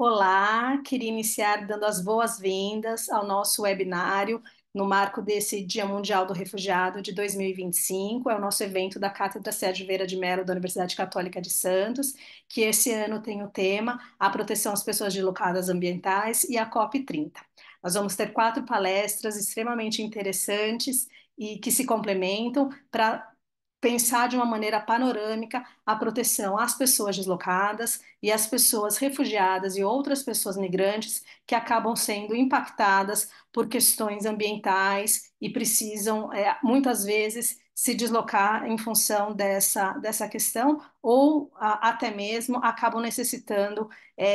Olá, queria iniciar dando as boas-vindas ao nosso webinário no marco desse Dia Mundial do Refugiado de 2025. É o nosso evento da Cátedra Sérgio Vieira de Mello da Universidade Católica de Santos, que esse ano tem o tema A Proteção às Pessoas Deslocadas Ambientais e a COP30. Nós vamos ter 4 palestras extremamente interessantes e que se complementam para pensar de uma maneira panorâmica a proteção às pessoas deslocadas e às pessoas refugiadas e outras pessoas migrantes que acabam sendo impactadas por questões ambientais e precisam, muitas vezes, se deslocar em função dessa questão ou até mesmo acabam necessitando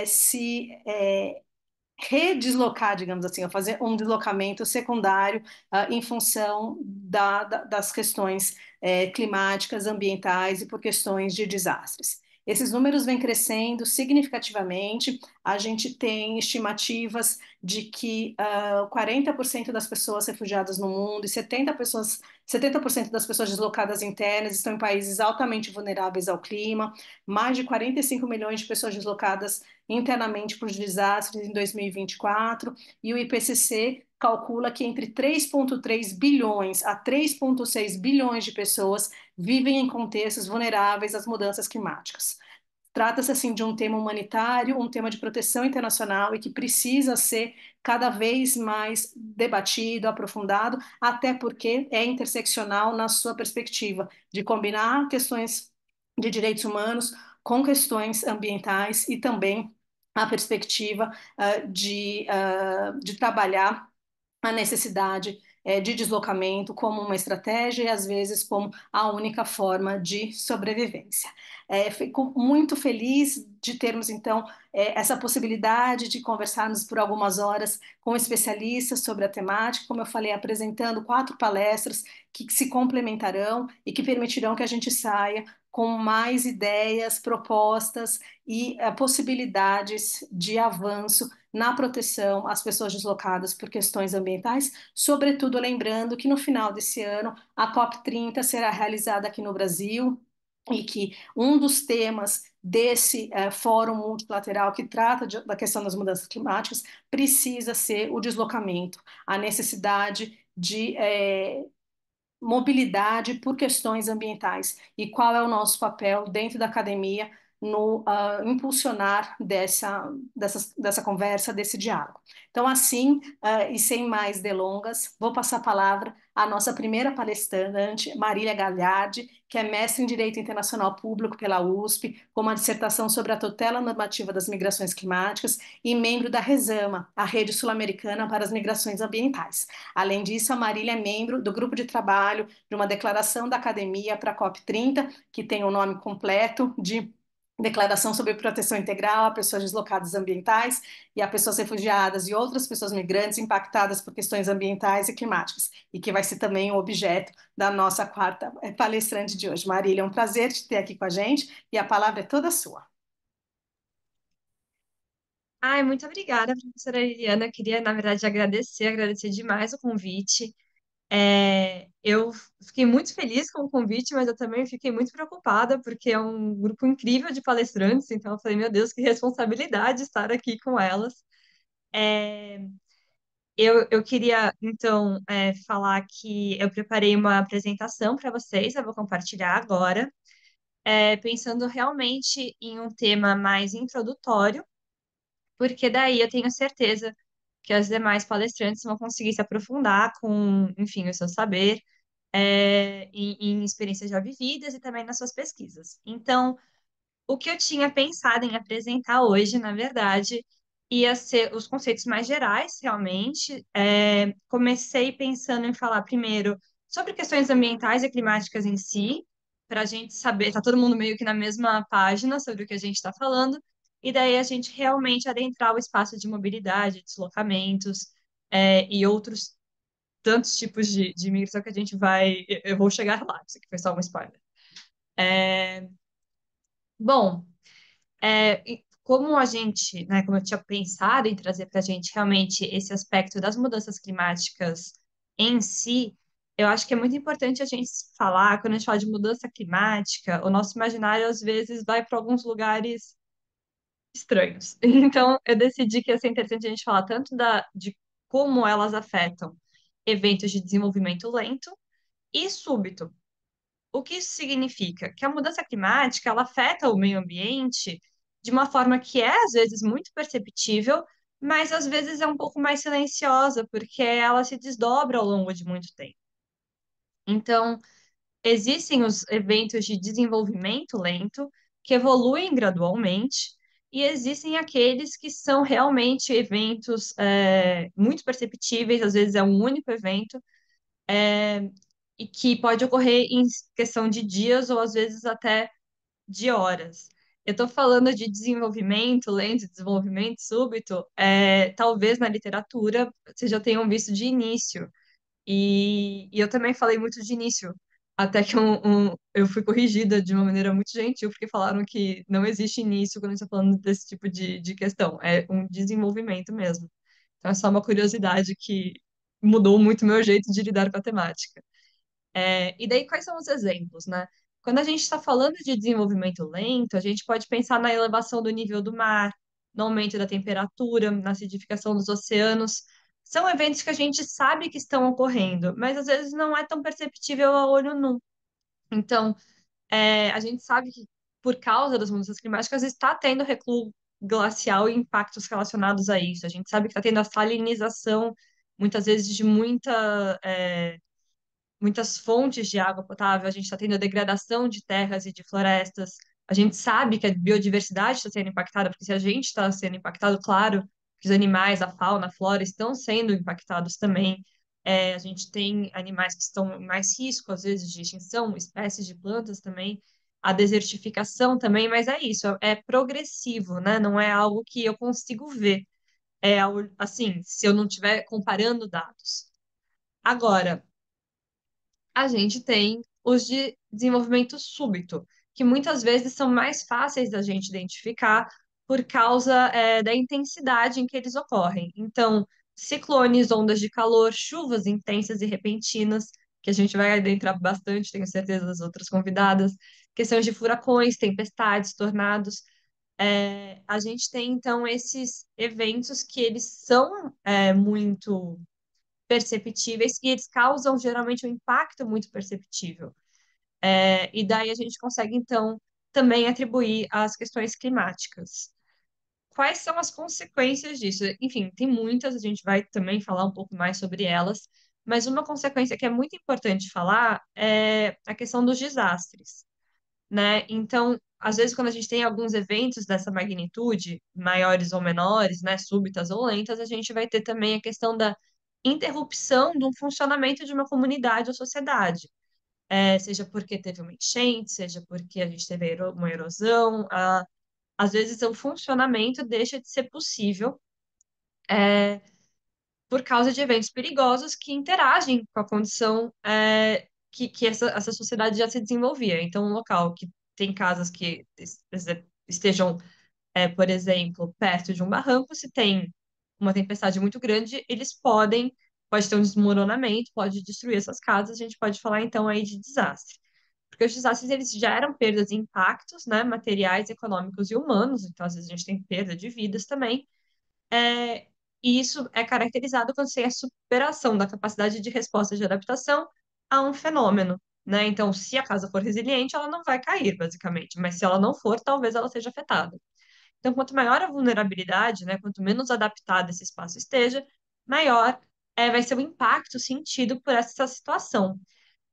se redeslocar, digamos assim, ou fazer um deslocamento secundário em função das questões climáticas, ambientais e por questões de desastres. Esses números vêm crescendo significativamente. A gente tem estimativas de que 40% das pessoas refugiadas no mundo e 70% das pessoas deslocadas internas estão em países altamente vulneráveis ao clima, mais de 45 milhões de pessoas deslocadas internamente por desastres em 2024, e o IPCC calcula que entre 3,3 bilhões a 3,6 bilhões de pessoas vivem em contextos vulneráveis às mudanças climáticas. Trata-se assim de um tema humanitário, um tema de proteção internacional e que precisa ser cada vez mais debatido, aprofundado, até porque é interseccional na sua perspectiva de combinar questões de direitos humanos com questões ambientais e também a perspectiva de trabalhar a necessidade de deslocamento como uma estratégia e às vezes como a única forma de sobrevivência. Fico muito feliz de termos então essa possibilidade de conversarmos por algumas horas com especialistas sobre a temática, como eu falei, apresentando 4 palestras que se complementarão e que permitirão que a gente saia com mais ideias, propostas e possibilidades de avanço na proteção às pessoas deslocadas por questões ambientais, sobretudo lembrando que no final desse ano a COP30 será realizada aqui no Brasil e que um dos temas desse fórum multilateral que trata da questão das mudanças climáticas precisa ser o deslocamento, a necessidade de mobilidade por questões ambientais e qual é o nosso papel dentro da academia no impulsionar dessa conversa, desse diálogo. Então, assim, e sem mais delongas, vou passar a palavra à nossa primeira palestrante, Marília Gagliardi, que é mestre em Direito Internacional Público pela USP, com uma dissertação sobre a tutela normativa das migrações climáticas e membro da RESAMA, a Rede Sul-Americana para as Migrações Ambientais. Além disso, a Marília é membro do grupo de trabalho de uma declaração da Academia para a COP30, que tem o nome completo de Declaração sobre Proteção Integral a Pessoas Deslocadas Ambientais e a Pessoas Refugiadas e outras pessoas migrantes impactadas por questões ambientais e climáticas, e que vai ser também o objeto da nossa quarta palestrante de hoje. Marília, é um prazer te ter aqui com a gente e a palavra é toda sua. Ai, muito obrigada, professora Liliana. Queria, na verdade, agradecer demais o convite. Eu fiquei muito feliz com o convite, mas eu também fiquei muito preocupada, porque é um grupo incrível de palestrantes, então eu falei, meu Deus, que responsabilidade estar aqui com elas. É, eu queria, então, falar que eu preparei uma apresentação para vocês, eu vou compartilhar agora, pensando realmente em um tema mais introdutório, porque daí eu tenho certeza que as demais palestrantes vão conseguir se aprofundar com, enfim, o seu saber, em experiências já vividas e também nas suas pesquisas. Então, o que eu tinha pensado em apresentar hoje, na verdade, ia ser os conceitos mais gerais, realmente. Comecei pensando em falar primeiro sobre questões ambientais e climáticas em si, para a gente saber, tá todo mundo meio que na mesma página sobre o que a gente está falando, e daí a gente realmente adentrar o espaço de mobilidade, deslocamentos, e outros tantos tipos de migração que a gente vai. Eu vou chegar lá, isso aqui foi só um spoiler. Bom, e como a gente, né, como eu tinha pensado em trazer para a gente realmente esse aspecto das mudanças climáticas em si, eu acho que é muito importante a gente falar, quando a gente fala de mudança climática, o nosso imaginário às vezes vai para alguns lugares estranhos. Então, eu decidi que ia ser interessante a gente falar tanto de como elas afetam eventos de desenvolvimento lento e súbito. O que isso significa? Que a mudança climática, ela afeta o meio ambiente de uma forma que é, às vezes, muito perceptível, mas às vezes é um pouco mais silenciosa, porque ela se desdobra ao longo de muito tempo. Então, existem os eventos de desenvolvimento lento, que evoluem gradualmente, e existem aqueles que são realmente eventos muito perceptíveis, às vezes é um único evento, e que pode ocorrer em questão de dias ou às vezes até de horas. Eu estou falando de desenvolvimento lento, desenvolvimento súbito, talvez na literatura vocês já tenham visto de início. E eu também falei muito de início, até que eu fui corrigida de uma maneira muito gentil, porque falaram que não existe início quando a gente está falando desse tipo de questão, é um desenvolvimento mesmo. Então é só uma curiosidade que mudou muito o meu jeito de lidar com a temática. E daí, quais são os exemplos, né? Quando a gente está falando de desenvolvimento lento, a gente pode pensar na elevação do nível do mar, no aumento da temperatura, na acidificação dos oceanos. São eventos que a gente sabe que estão ocorrendo, mas às vezes não é tão perceptível a olho nu. Então, a gente sabe que por causa das mudanças climáticas está tendo recuo glacial e impactos relacionados a isso. A gente sabe que está tendo a salinização, muitas vezes de muitas fontes de água potável, a gente está tendo a degradação de terras e de florestas. A gente sabe que a biodiversidade está sendo impactada, porque se a gente está sendo impactado, claro, que os animais, a fauna, a flora estão sendo impactados também. A gente tem animais que estão em mais risco, às vezes, de extinção, espécies de plantas também, a desertificação também, mas é isso, é progressivo, né? Não é algo que eu consigo ver. É algo, assim, se eu não estiver comparando dados. Agora, a gente tem os de desenvolvimento súbito, que muitas vezes são mais fáceis da gente identificar por causa, da intensidade em que eles ocorrem. Então, ciclones, ondas de calor, chuvas intensas e repentinas, que a gente vai adentrar bastante, tenho certeza das outras convidadas, questões de furacões, tempestades, tornados. A gente tem, então, esses eventos que eles são, muito perceptíveis e eles causam geralmente um impacto muito perceptível. E daí a gente consegue, então, também atribuir às questões climáticas. Quais são as consequências disso? Enfim, tem muitas, a gente vai também falar um pouco mais sobre elas, mas uma consequência que é muito importante falar é a questão dos desastres, né? Então, às vezes, quando a gente tem alguns eventos dessa magnitude, maiores ou menores, né, súbitas ou lentas, a gente vai ter também a questão da interrupção do funcionamento de uma comunidade ou sociedade. Seja porque teve uma enchente, seja porque a gente teve uma erosão, às vezes o funcionamento deixa de ser possível por causa de eventos perigosos que interagem com a condição que essa sociedade já se desenvolvia. Então, um local que tem casas que estejam, por exemplo, perto de um barranco, se tem uma tempestade muito grande, pode ter um desmoronamento, pode destruir essas casas, a gente pode falar então aí de desastre. Porque os desastres, eles geram perdas e impactos, né, materiais, econômicos e humanos, então às vezes a gente tem perda de vidas também, e isso é caracterizado quando tem a superação da capacidade de resposta de adaptação a um fenômeno, né? Então, se a casa for resiliente, ela não vai cair, basicamente, mas se ela não for, talvez ela seja afetada. Então, quanto maior a vulnerabilidade, né, quanto menos adaptado esse espaço esteja, maior vai ser o impacto sentido por essa situação.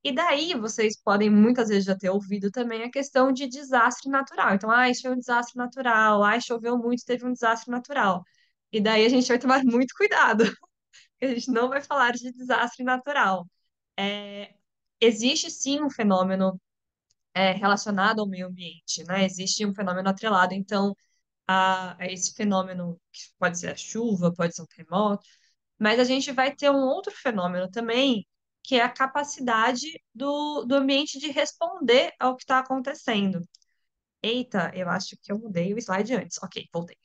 E daí vocês podem muitas vezes já ter ouvido também a questão de desastre natural. Então, isso foi um desastre natural, choveu muito, teve um desastre natural. E daí a gente vai tomar muito cuidado, porque a gente não vai falar de desastre natural. É, existe sim um fenômeno relacionado ao meio ambiente, né? Existe um fenômeno atrelado, então, a esse fenômeno, que pode ser a chuva, pode ser um terremoto, mas a gente vai ter um outro fenômeno também, que é a capacidade do ambiente de responder ao que está acontecendo. Eita, eu acho que eu mudei o slide antes. Ok, voltei.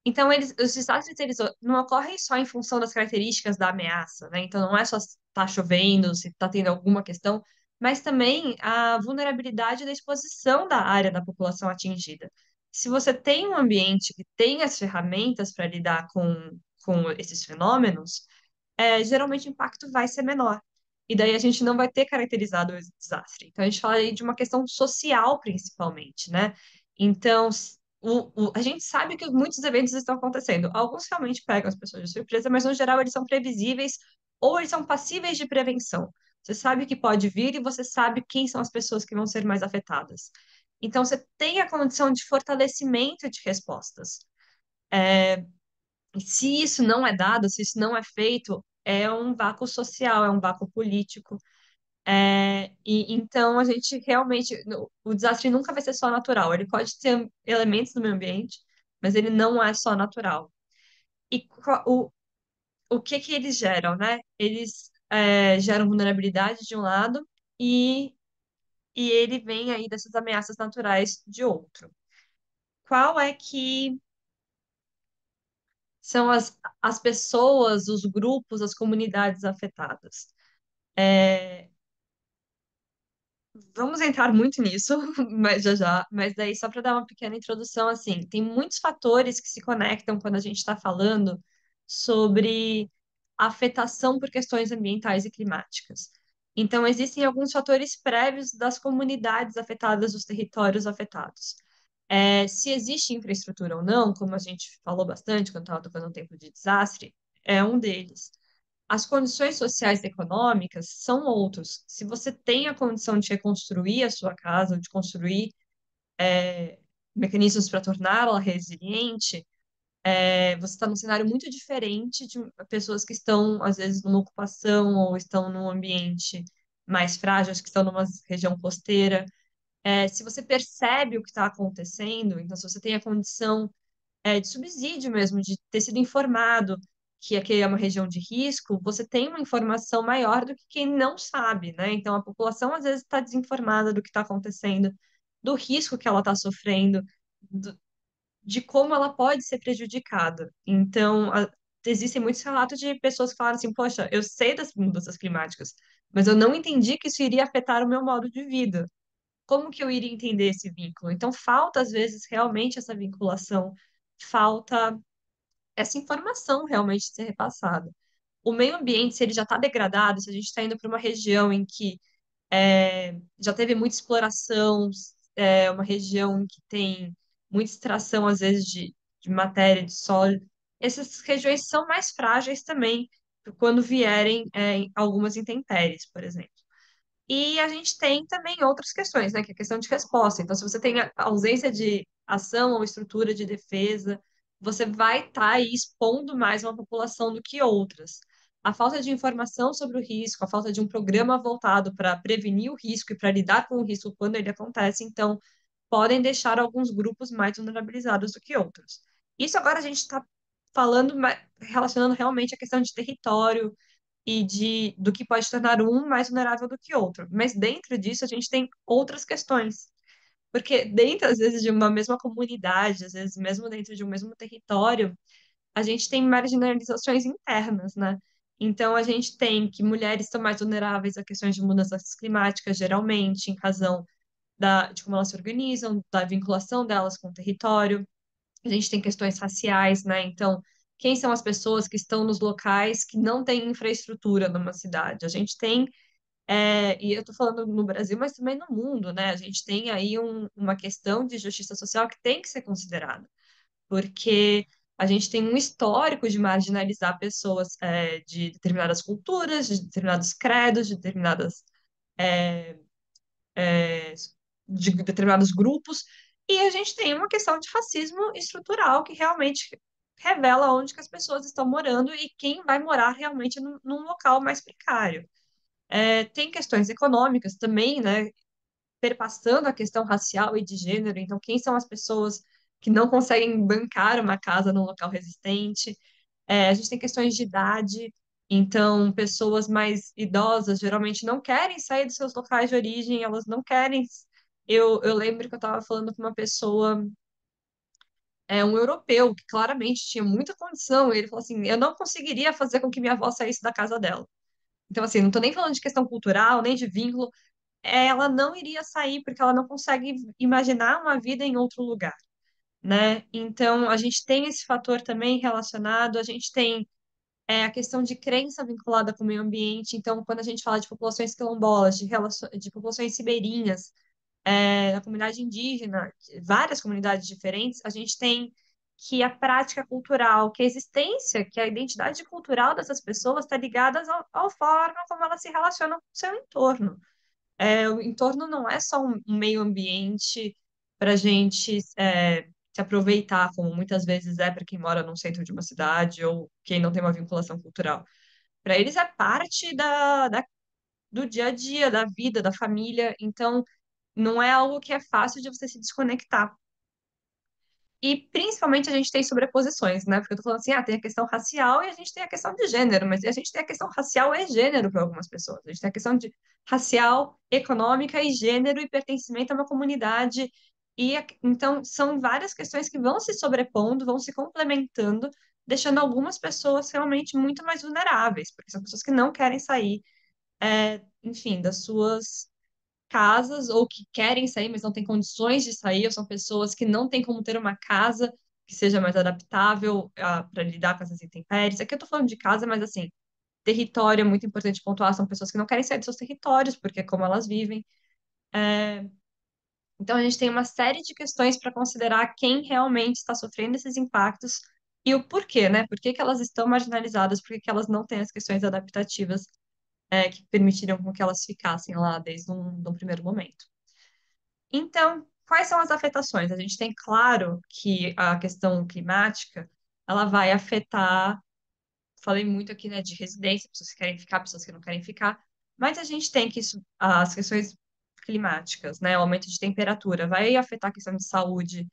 Então, os desastres eles não ocorrem só em função das características da ameaça, né? Então, não é só se está chovendo, se está tendo alguma questão, mas também a vulnerabilidade da exposição da área da população atingida. se você tem um ambiente que tem as ferramentas para lidar com esses fenômenos, geralmente o impacto vai ser menor. E daí a gente não vai ter caracterizado o desastre. Então a gente fala aí de uma questão social, principalmente, né? Então, a gente sabe que muitos eventos estão acontecendo. Alguns realmente pegam as pessoas de surpresa, mas no geral eles são previsíveis ou eles são passíveis de prevenção. Você sabe que pode vir e você sabe quem são as pessoas que vão ser mais afetadas. Então, você tem a condição de fortalecimento de respostas. E se isso não é dado, se isso não é feito, é um vácuo social, é um vácuo político. E então a gente realmente, o desastre nunca vai ser só natural. Ele pode ter elementos do meio ambiente, mas ele não é só natural. E o que que eles geram, né? Eles geram vulnerabilidade de um lado e, e ele vem aí dessas ameaças naturais de outro. Qual é que são as pessoas, os grupos, as comunidades afetadas? É, Vamos entrar muito nisso, mas já já. Mas daí, só para dar uma pequena introdução, assim, tem muitos fatores que se conectam quando a gente está falando sobre afetação por questões ambientais e climáticas. Então, existem alguns fatores prévios das comunidades afetadas, dos territórios afetados. Se existe infraestrutura ou não, como a gente falou bastante quando estava tocando um tempo de desastre, é um deles. As condições sociais e econômicas são outros. Se você tem a condição de reconstruir a sua casa, de construir mecanismos para torná-la resiliente, você está num cenário muito diferente de pessoas que estão, às vezes, numa ocupação ou estão num ambiente mais frágil, que estão numa região costeira. Se você percebe o que está acontecendo, então, se você tem a condição de subsídio mesmo, de ter sido informado que aqui é uma região de risco, você tem uma informação maior do que quem não sabe, né? Então, a população às vezes está desinformada do que está acontecendo, do risco que ela está sofrendo, de como ela pode ser prejudicada. Então, existem muitos relatos de pessoas que falaram assim: poxa, eu sei das mudanças climáticas, mas eu não entendi que isso iria afetar o meu modo de vida. Como que eu iria entender esse vínculo? Então, falta, às vezes, realmente essa vinculação, falta essa informação realmente ser repassada. O meio ambiente, se ele já está degradado, se a gente está indo para uma região em que já teve muita exploração, uma região em que tem muita extração, às vezes, de matéria, de solo, essas regiões são mais frágeis também quando vierem algumas intempéries, por exemplo. E a gente tem também outras questões, né, que é a questão de resposta. Então, se você tem a ausência de ação ou estrutura de defesa, você vai estar aí expondo mais uma população do que outras. A falta de informação sobre o risco, a falta de um programa voltado para prevenir o risco e para lidar com o risco quando ele acontece, então, podem deixar alguns grupos mais vulnerabilizados do que outros. Isso agora a gente está falando, relacionando realmente a questão de território, e do que pode tornar um mais vulnerável do que outro. Mas dentro disso a gente tem outras questões. Porque dentro, às vezes, de uma mesma comunidade, às vezes mesmo dentro de um mesmo território, a gente tem marginalizações internas, né? Então, a gente tem que mulheres estão mais vulneráveis a questões de mudanças climáticas, geralmente, em razão de como elas se organizam, da vinculação delas com o território. A gente tem questões raciais, né? Então, quem são as pessoas que estão nos locais que não têm infraestrutura numa cidade? A gente tem, e eu estou falando no Brasil, mas também no mundo, né? A gente tem aí uma questão de justiça social que tem que ser considerada, porque a gente tem um histórico de marginalizar pessoas, de determinadas culturas, de determinados credos, é, de determinados grupos, e a gente tem uma questão de racismo estrutural que realmente revela onde que as pessoas estão morando e quem vai morar realmente num local mais precário. Tem questões econômicas também, né, perpassando a questão racial e de gênero, então quem são as pessoas que não conseguem bancar uma casa num local resistente? A gente tem questões de idade, então pessoas mais idosas geralmente não querem sair dos seus locais de origem, elas não querem. Eu lembro que eu estava falando com uma pessoa, um europeu, que claramente tinha muita condição, e ele falou assim: eu não conseguiria fazer com que minha avó saísse da casa dela. Então, assim, não estou nem falando de questão cultural, nem de vínculo, ela não iria sair porque ela não consegue imaginar uma vida em outro lugar. né? Então, a gente tem esse fator também relacionado, a gente tem a questão de crença vinculada com o meio ambiente. Então, quando a gente fala de populações quilombolas, de populações ribeirinhas, da comunidade indígena, várias comunidades diferentes, a gente tem que a prática cultural, que a existência, que a identidade cultural dessas pessoas está ligada à forma como elas se relacionam com o seu entorno. O entorno não é só um meio ambiente para a gente se aproveitar, como muitas vezes é para quem mora no centro de uma cidade ou quem não tem uma vinculação cultural. Para eles é parte do dia a dia, da vida, da família. Então, não é algo que é fácil de você se desconectar. E principalmente a gente tem sobreposições, né? Porque eu tô falando assim, tem a questão racial e a gente tem a questão de gênero, mas a gente tem a questão racial e gênero para algumas pessoas. A gente tem a questão de racial, econômica e gênero e pertencimento a uma comunidade. Então são várias questões que vão se sobrepondo, vão se complementando, deixando algumas pessoas realmente muito mais vulneráveis, porque são pessoas que não querem sair, enfim, das suas casas ou que querem sair, mas não têm condições de sair, ou são pessoas que não têm como ter uma casa que seja mais adaptável para lidar com essas intempéries. Aqui eu tô falando de casa, mas assim, território é muito importante pontuar, são pessoas que não querem sair dos seus territórios, porque é como elas vivem. Então a gente tem uma série de questões para considerar quem realmente está sofrendo esses impactos e o porquê, né? Por que que elas estão marginalizadas, por que que elas não têm as questões adaptativas que permitiriam com que elas ficassem lá desde um primeiro momento. Então, quais são as afetações? A gente tem claro que a questão climática, ela vai afetar, falei muito aqui, né, de residência, pessoas que querem ficar, pessoas que não querem ficar, mas a gente tem que as questões climáticas, né, o aumento de temperatura, vai afetar a questão de saúde,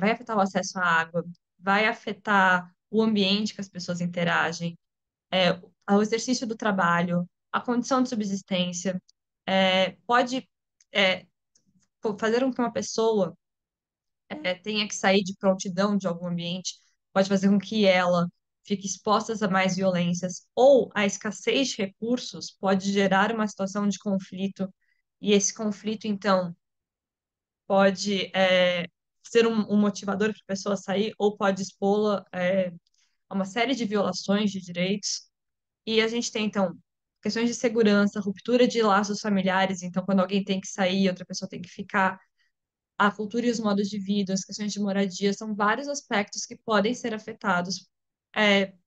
vai afetar o acesso à água, vai afetar o ambiente que as pessoas interagem, é, o exercício do trabalho, a condição de subsistência, pode é, fazer com que uma pessoa tenha que sair de prontidão de algum ambiente, pode fazer com que ela fique exposta a mais violências, ou a escassez de recursos pode gerar uma situação de conflito, e esse conflito, então, pode ser um motivador para a pessoa sair, ou pode expô-la a uma série de violações de direitos. E a gente tem, então, questões de segurança, ruptura de laços familiares, então, quando alguém tem que sair, outra pessoa tem que ficar, a cultura e os modos de vida, as questões de moradia, são vários aspectos que podem ser afetados,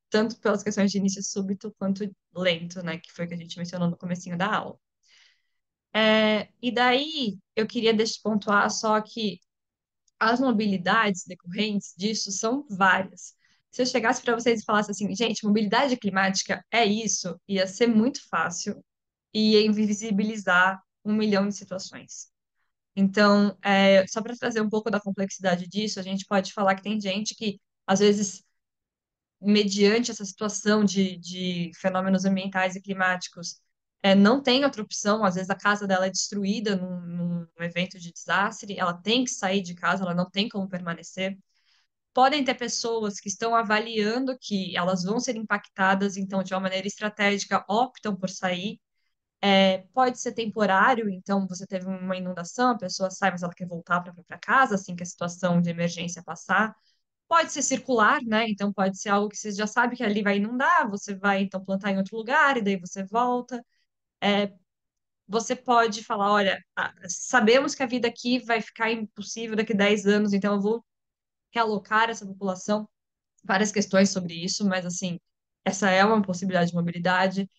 tanto pelas questões de início súbito quanto lento, né, que foi o que a gente mencionou no comecinho da aula. E daí, eu queria pontuar só que as mobilidades decorrentes disso são várias. Se eu chegasse para vocês e falasse assim, gente, mobilidade climática é isso, ia ser muito fácil e ia invisibilizar 1 milhão de situações. Então, só para trazer um pouco da complexidade disso, a gente pode falar que tem gente que, às vezes, mediante essa situação de fenômenos ambientais e climáticos, não tem outra opção, às vezes a casa dela é destruída num evento de desastre, ela tem que sair de casa, ela não tem como permanecer. Podem ter pessoas que estão avaliando que elas vão ser impactadas, então, de uma maneira estratégica, optam por sair. Pode ser temporário, então você teve uma inundação, a pessoa sai, mas ela quer voltar para própria casa assim que a situação de emergência passar. Pode ser circular, né? Então pode ser algo que você já sabe que ali vai inundar, você vai então plantar em outro lugar e daí você volta. Você pode falar, olha, sabemos que a vida aqui vai ficar impossível daqui a 10 anos, então eu vou realocar essa população. Várias questões sobre isso, mas assim, essa é uma possibilidade de mobilidade.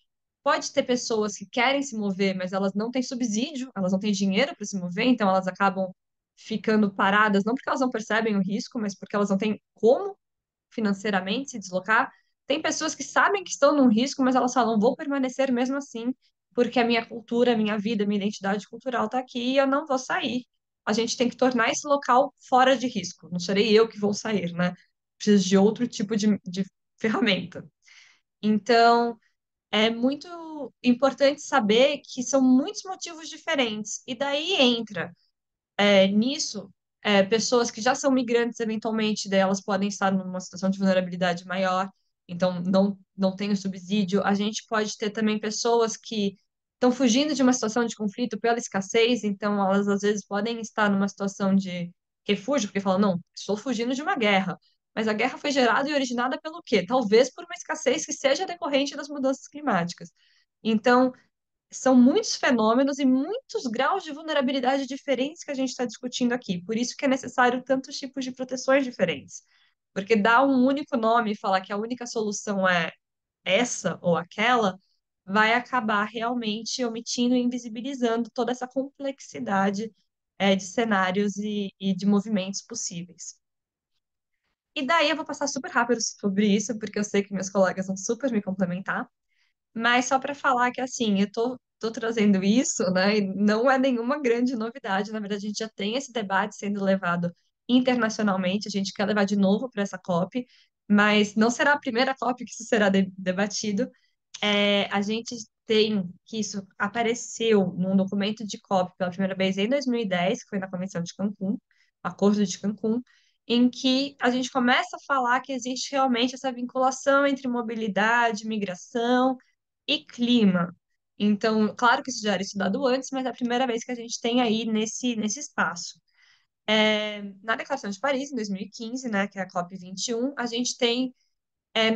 Pode ter pessoas que querem se mover, mas elas não têm subsídio, elas não têm dinheiro para se mover, então elas acabam ficando paradas, não porque elas não percebem o risco, mas porque elas não têm como financeiramente se deslocar. Tem pessoas que sabem que estão num risco, mas elas falam, vou permanecer mesmo assim, porque a minha cultura, a minha vida, a minha identidade cultural está aqui e eu não vou sair. A gente tem que tornar esse local fora de risco. Não serei eu que vou sair, né? Preciso de outro tipo de ferramenta. Então, é muito importante saber que são muitos motivos diferentes. E daí entra nisso pessoas que já são migrantes, eventualmente, daí elas podem estar numa situação de vulnerabilidade maior, então não tem o subsídio. A gente pode ter também pessoas que estão fugindo de uma situação de conflito pela escassez, então elas às vezes podem estar numa situação de refúgio, porque falam, não, estou fugindo de uma guerra. Mas a guerra foi gerada e originada pelo quê? Talvez por uma escassez que seja decorrente das mudanças climáticas. Então, são muitos fenômenos e muitos graus de vulnerabilidade diferentes que a gente está discutindo aqui. Por isso que é necessário tantos tipos de proteções diferentes. Porque dar um único nome e falar que a única solução é essa ou aquela, vai acabar realmente omitindo e invisibilizando toda essa complexidade, de cenários e de movimentos possíveis. E daí eu vou passar super rápido sobre isso, porque eu sei que meus colegas vão super me complementar. Mas só para falar que, assim, tô trazendo isso, né? E não é nenhuma grande novidade. Na verdade, a gente já tem esse debate sendo levado internacionalmente. A gente quer levar de novo para essa COP, mas não será a primeira COP que isso será debatido. A gente tem que isso apareceu num documento de COP pela primeira vez em 2010, que foi na Convenção de Cancún, Acordo de Cancún, em que a gente começa a falar que existe realmente essa vinculação entre mobilidade, migração e clima. Então, claro que isso já era estudado antes, mas é a primeira vez que a gente tem aí nesse espaço. Na Declaração de Paris, em 2015, né, que é a COP21, a gente tem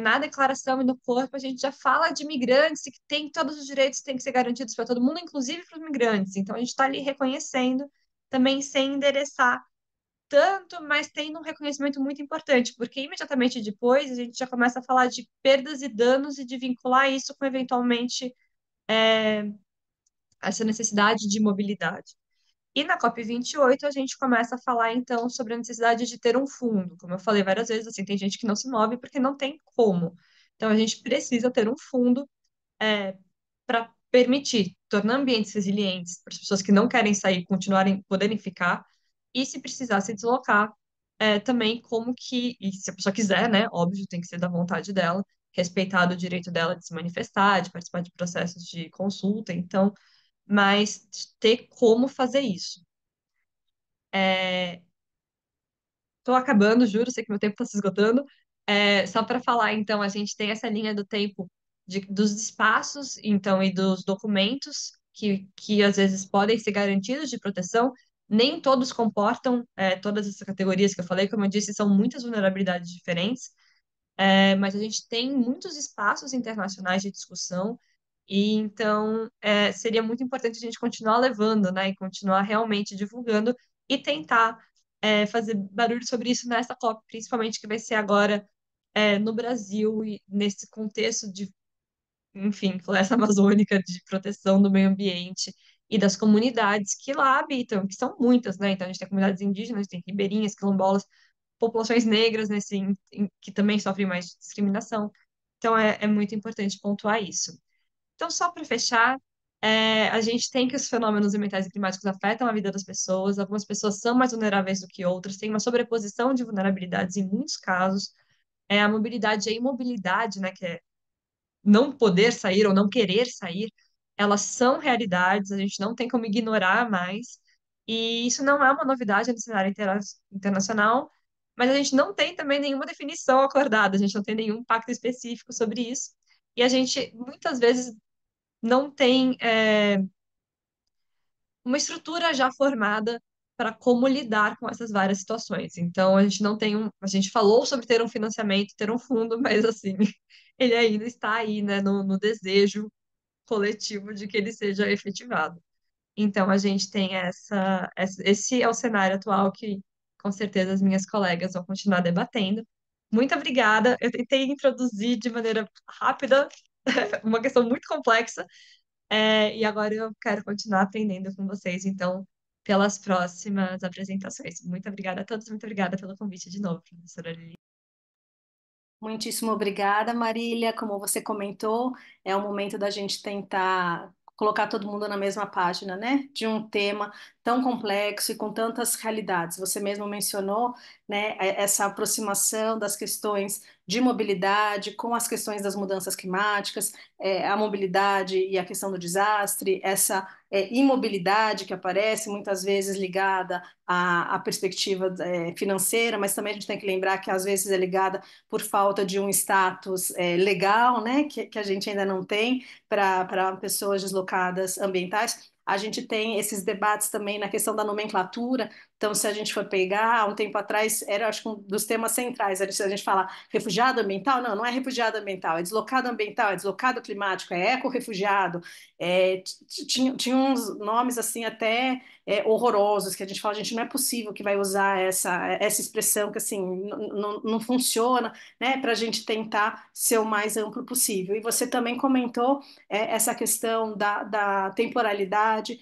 na declaração e no corpo, a gente já fala de migrantes e que tem todos os direitos que têm que ser garantidos para todo mundo, inclusive para os migrantes. Então, a gente está ali reconhecendo, também sem endereçar tanto, mas tendo um reconhecimento muito importante, porque imediatamente depois a gente já começa a falar de perdas e danos e de vincular isso com, eventualmente, essa necessidade de mobilidade. E na COP28 a gente começa a falar então sobre a necessidade de ter um fundo. Como eu falei várias vezes, assim, tem gente que não se move porque não tem como. Então a gente precisa ter um fundo para permitir tornar ambientes resilientes para as pessoas que não querem sair continuarem poderem ficar e se precisar se deslocar também como que e se a pessoa quiser, né, óbvio, tem que ser da vontade dela, respeitado o direito dela de se manifestar, de participar de processos de consulta, então, mas ter como fazer isso. Estou acabando, juro, sei que meu tempo está se esgotando. Só para falar, então, a gente tem essa linha do tempo dos espaços, então, e dos documentos que às vezes podem ser garantidos de proteção. Nem todos comportam todas essas categorias que eu falei, como eu disse, são muitas vulnerabilidades diferentes. Mas a gente tem muitos espaços internacionais de discussão, e então seria muito importante a gente continuar levando, né, e continuar realmente divulgando e tentar fazer barulho sobre isso nessa COP, principalmente que vai ser agora no Brasil e nesse contexto de, enfim, floresta amazônica, de proteção do meio ambiente e das comunidades que lá habitam, que são muitas, né? Então a gente tem comunidades indígenas, tem ribeirinhas, quilombolas, populações negras que também sofrem mais discriminação. Então é muito importante pontuar isso. Então, só para fechar, a gente tem que os fenômenos ambientais e climáticos afetam a vida das pessoas. Algumas pessoas são mais vulneráveis do que outras, tem uma sobreposição de vulnerabilidades em muitos casos. A mobilidade e a imobilidade, né, que é não poder sair ou não querer sair, elas são realidades, a gente não tem como ignorar mais. E isso não é uma novidade no cenário internacional, mas a gente não tem também nenhuma definição acordada, a gente não tem nenhum pacto específico sobre isso. E a gente, muitas vezes, não tem uma estrutura já formada para como lidar com essas várias situações. Então, a gente não tem a gente falou sobre ter um financiamento, ter um fundo, mas assim, ele ainda está aí, né, no desejo coletivo de que ele seja efetivado. Então, a gente tem esse é o cenário atual que, com certeza, as minhas colegas vão continuar debatendo. Muito obrigada. Eu tentei introduzir de maneira rápida uma questão muito complexa, e agora eu quero continuar aprendendo com vocês, então, pelas próximas apresentações. Muito obrigada a todos, muito obrigada pelo convite de novo, professora Lili. Muitíssimo obrigada, Marília. Como você comentou, é o momento da gente tentar colocar todo mundo na mesma página, né? De um tema tão complexo e com tantas realidades. Você mesmo mencionou, né, essa aproximação das questões de mobilidade com as questões das mudanças climáticas, a mobilidade e a questão do desastre, essa imobilidade que aparece muitas vezes ligada à perspectiva financeira, mas também a gente tem que lembrar que às vezes é ligada por falta de um status legal, né, que a gente ainda não tem para pessoas deslocadas ambientais. A gente tem esses debates também na questão da nomenclatura. Então, se a gente for pegar, há um tempo atrás, era acho que um dos temas centrais. A gente fala refugiado ambiental, não, não é refugiado ambiental, é deslocado ambiental, é deslocado climático, é eco-refugiado. Tinha uns nomes assim até horrorosos que a gente fala, gente, não é possível que vai usar essa expressão que assim não funciona, né, para a gente tentar ser o mais amplo possível. E você também comentou essa questão da temporalidade.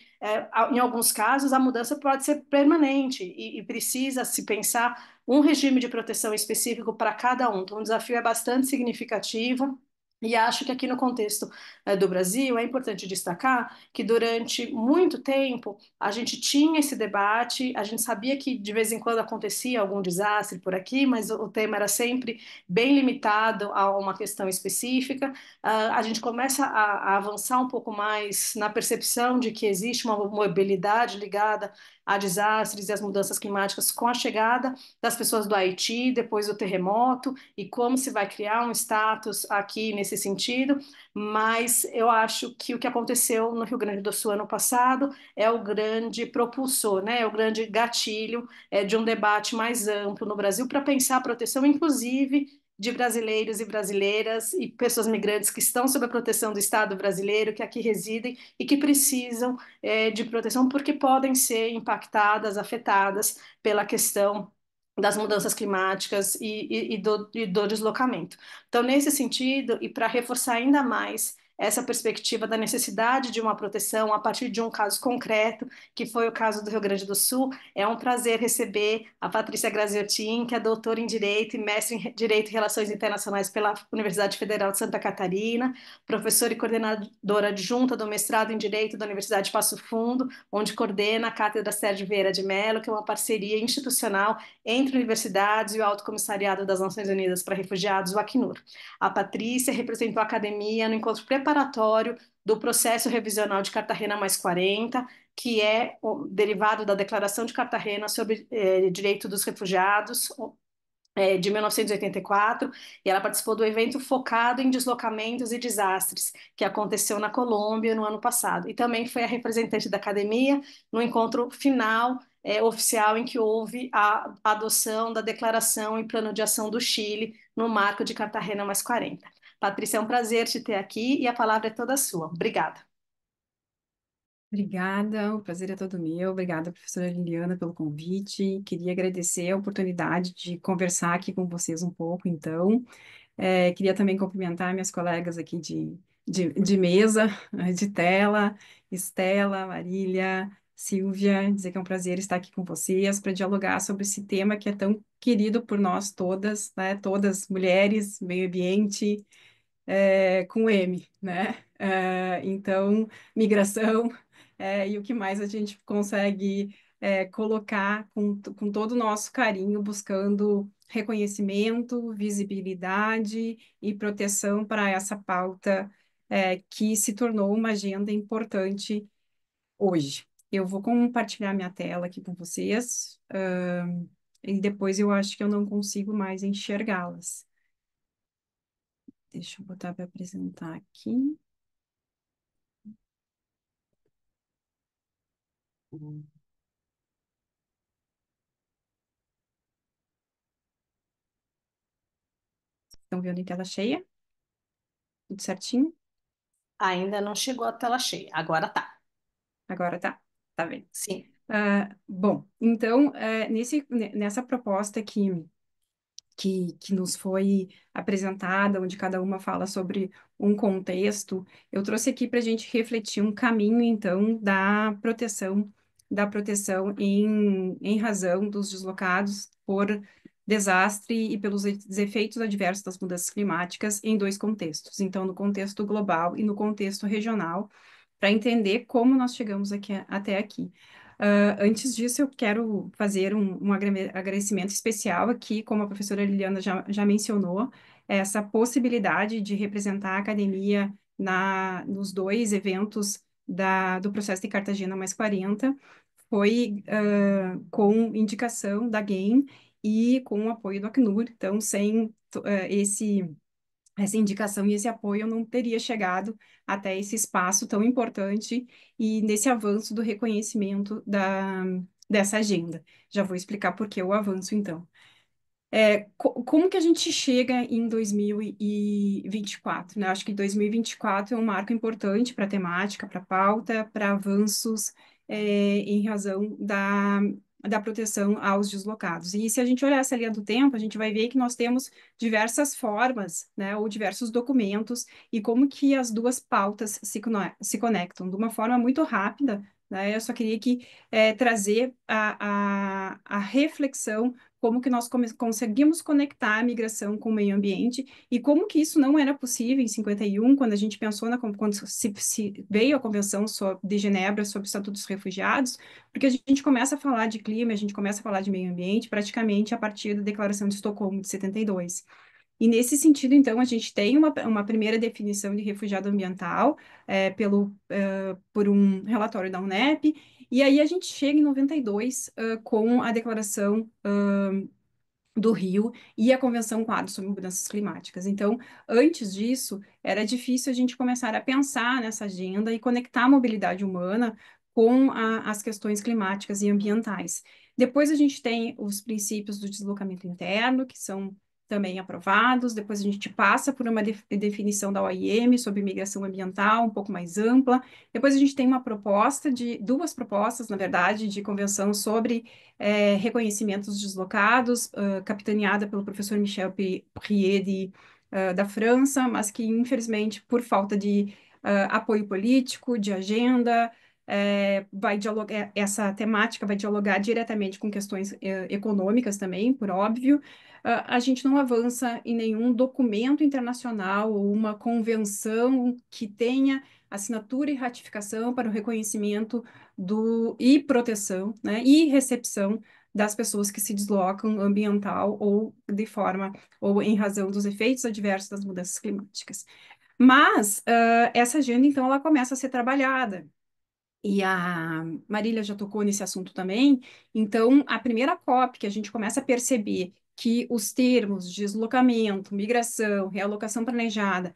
Em alguns casos, a mudança pode ser permanente e precisa se pensar um regime de proteção específico para cada um. Então, o desafio é bastante significativo. E acho que aqui no contexto do Brasil é importante destacar que durante muito tempo a gente tinha esse debate, a gente sabia que de vez em quando acontecia algum desastre por aqui, mas o tema era sempre bem limitado a uma questão específica. A gente começa a avançar um pouco mais na percepção de que existe uma mobilidade ligada a desastres e às mudanças climáticas com a chegada das pessoas do Haiti, depois do terremoto, e como se vai criar um status aqui nesse sentido. Mas eu acho que o que aconteceu no Rio Grande do Sul ano passado é o grande propulsor, né? É o grande gatilho de um debate mais amplo no Brasil para pensar a proteção, inclusive de brasileiros e brasileiras e pessoas migrantes que estão sob a proteção do Estado brasileiro, que aqui residem e que precisam de proteção porque podem ser impactadas, afetadas pela questão das mudanças climáticas e do deslocamento. Então, nesse sentido, e para reforçar ainda mais essa perspectiva da necessidade de uma proteção a partir de um caso concreto, que foi o caso do Rio Grande do Sul, é um prazer receber a Patrícia Graziotin, que é doutora em Direito e mestre em Direito e Relações Internacionais pela Universidade Federal de Santa Catarina, professora e coordenadora adjunta do mestrado em Direito da Universidade de Passo Fundo, onde coordena a Cátedra Sérgio Vieira de Mello, que é uma parceria institucional entre universidades e o Alto Comissariado das Nações Unidas para Refugiados, o Acnur. A Patrícia representou a academia no encontro preparatório do processo revisional de Cartagena mais 40, que é derivado da Declaração de Cartagena sobre Direito dos Refugiados, de 1984, e ela participou do evento focado em deslocamentos e desastres, que aconteceu na Colômbia no ano passado. E também foi a representante da academia no encontro final oficial em que houve a adoção da Declaração e Plano de Ação do Chile no marco de Cartagena mais 40. Patrícia, é um prazer te ter aqui e a palavra é toda sua. Obrigada. Obrigada, o prazer é todo meu. Obrigada, professora Liliana, pelo convite. Queria agradecer a oportunidade de conversar aqui com vocês um pouco, então. Queria também cumprimentar minhas colegas aqui de mesa, de tela, Estela, Marília, Silvia, dizer que é um prazer estar aqui com vocês para dialogar sobre esse tema que é tão querido por nós todas, né? Todas mulheres, meio ambiente, com M, né? Então, migração, e o que mais a gente consegue colocar com todo o nosso carinho, buscando reconhecimento, visibilidade e proteção para essa pauta que se tornou uma agenda importante hoje. Eu vou compartilhar minha tela aqui com vocês, e depois eu acho que eu não consigo mais enxergá-las. Deixa eu botar para apresentar aqui. Estão vendo em tela cheia? Tudo certinho? Ainda não chegou a tela cheia, agora tá. Agora tá. Tá vendo? Sim. Bom, então, nessa proposta que nos foi apresentada, onde cada uma fala sobre um contexto, eu trouxe aqui para a gente refletir um caminho, então, da proteção em razão dos deslocados por desastre e pelos efeitos adversos das mudanças climáticas em dois contextos. Então, no contexto global e no contexto regional, para entender como nós chegamos até aqui. Antes disso, eu quero fazer um agradecimento especial aqui, como a professora Liliana já mencionou, essa possibilidade de representar a academia nos dois eventos do processo de Cartagena mais 40, foi com indicação da GAME e com o apoio do Acnur. Então, sem esse essa indicação e esse apoio, eu não teria chegado até esse espaço tão importante e nesse avanço do reconhecimento dessa agenda. Já vou explicar por que o avanço, então. Como que a gente chega em 2024, né? Acho que 2024 é um marco importante para a temática, para a pauta, para avanços, em razão da proteção aos deslocados. E se a gente olhar essa linha do tempo, a gente vai ver que nós temos diversas formas, né, ou diversos documentos, e como que as duas pautas se conectam de uma forma muito rápida, né? Eu só queria trazer a reflexão como que nós conseguimos conectar a migração com o meio ambiente e como que isso não era possível em 51, quando a gente pensou quando se veio a de Genebra sobre o Estatuto dos Refugiados, porque a gente começa a falar de clima, a gente começa a falar de meio ambiente praticamente a partir da Declaração de Estocolmo de 72. E nesse sentido, então, a gente tem uma primeira definição de refugiado ambiental por um relatório da UNEP, e aí a gente chega em 92 com a declaração do Rio e a Convenção Quadro sobre Mudanças Climáticas. Então, antes disso, era difícil a gente começar a pensar nessa agenda e conectar a mobilidade humana com as questões climáticas e ambientais. Depois a gente tem os princípios do deslocamento interno, que são também aprovados. Depois a gente passa por uma definição da OIM sobre migração ambiental, um pouco mais ampla. Depois a gente tem duas propostas, na verdade, de convenção sobre reconhecimentos deslocados, capitaneada pelo professor Michel Priet da França, mas que, infelizmente, por falta de apoio político, de agenda, vai dialogar, essa temática vai dialogar diretamente com questões econômicas também, por óbvio. A gente não avança em nenhum documento internacional ou uma convenção que tenha assinatura e ratificação para o reconhecimento e proteção, né, e recepção das pessoas que se deslocam ambiental ou em razão dos efeitos adversos das mudanças climáticas. Mas essa agenda, então, ela começa a ser trabalhada. E a Marília já tocou nesse assunto também. Então, a primeira COP que a gente começa a perceber que os termos de deslocamento, migração, realocação planejada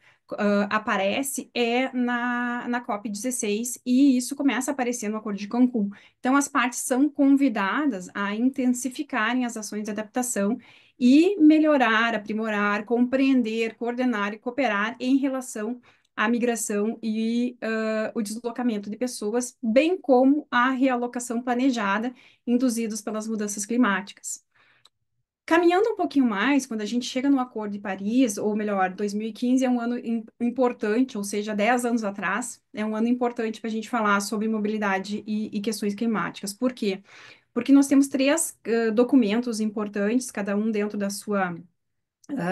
aparece na COP 16 e isso começa a aparecer no Acordo de Cancún. Então, as partes são convidadas a intensificarem as ações de adaptação e melhorar, aprimorar, compreender, coordenar e cooperar em relação à migração e o deslocamento de pessoas, bem como a realocação planejada induzidos pelas mudanças climáticas. Caminhando um pouquinho mais, quando a gente chega no Acordo de Paris, ou melhor, 2015 é um ano importante, ou seja, 10 anos atrás, é um ano importante para a gente falar sobre mobilidade e questões climáticas. Por quê? Porque nós temos três documentos importantes, cada um dentro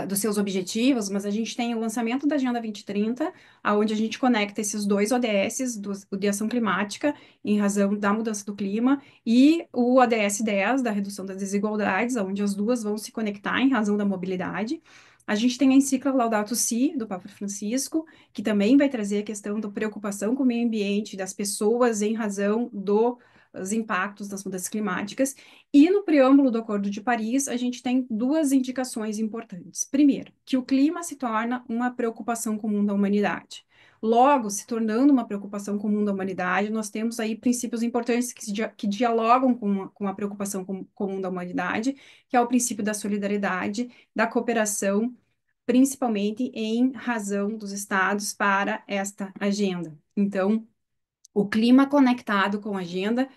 dos seus objetivos, mas a gente tem o lançamento da Agenda 2030, onde a gente conecta esses dois ODSs, o de ação climática, em razão da mudança do clima, e o ODS 10, da redução das desigualdades, onde as duas vão se conectar em razão da mobilidade. A gente tem a encíclica Laudato Si, do Papa Francisco, que também vai trazer a questão da preocupação com o meio ambiente, das pessoas em razão dos impactos das mudanças climáticas. E no preâmbulo do Acordo de Paris, a gente tem duas indicações importantes. Primeiro, que o clima se torna uma preocupação comum da humanidade. Logo, se tornando uma preocupação comum da humanidade, nós temos aí princípios importantes que dialogam com a preocupação comum da humanidade, que é o princípio da solidariedade, da cooperação, principalmente em razão dos estados para esta agenda. Então, o clima conectado com a agenda,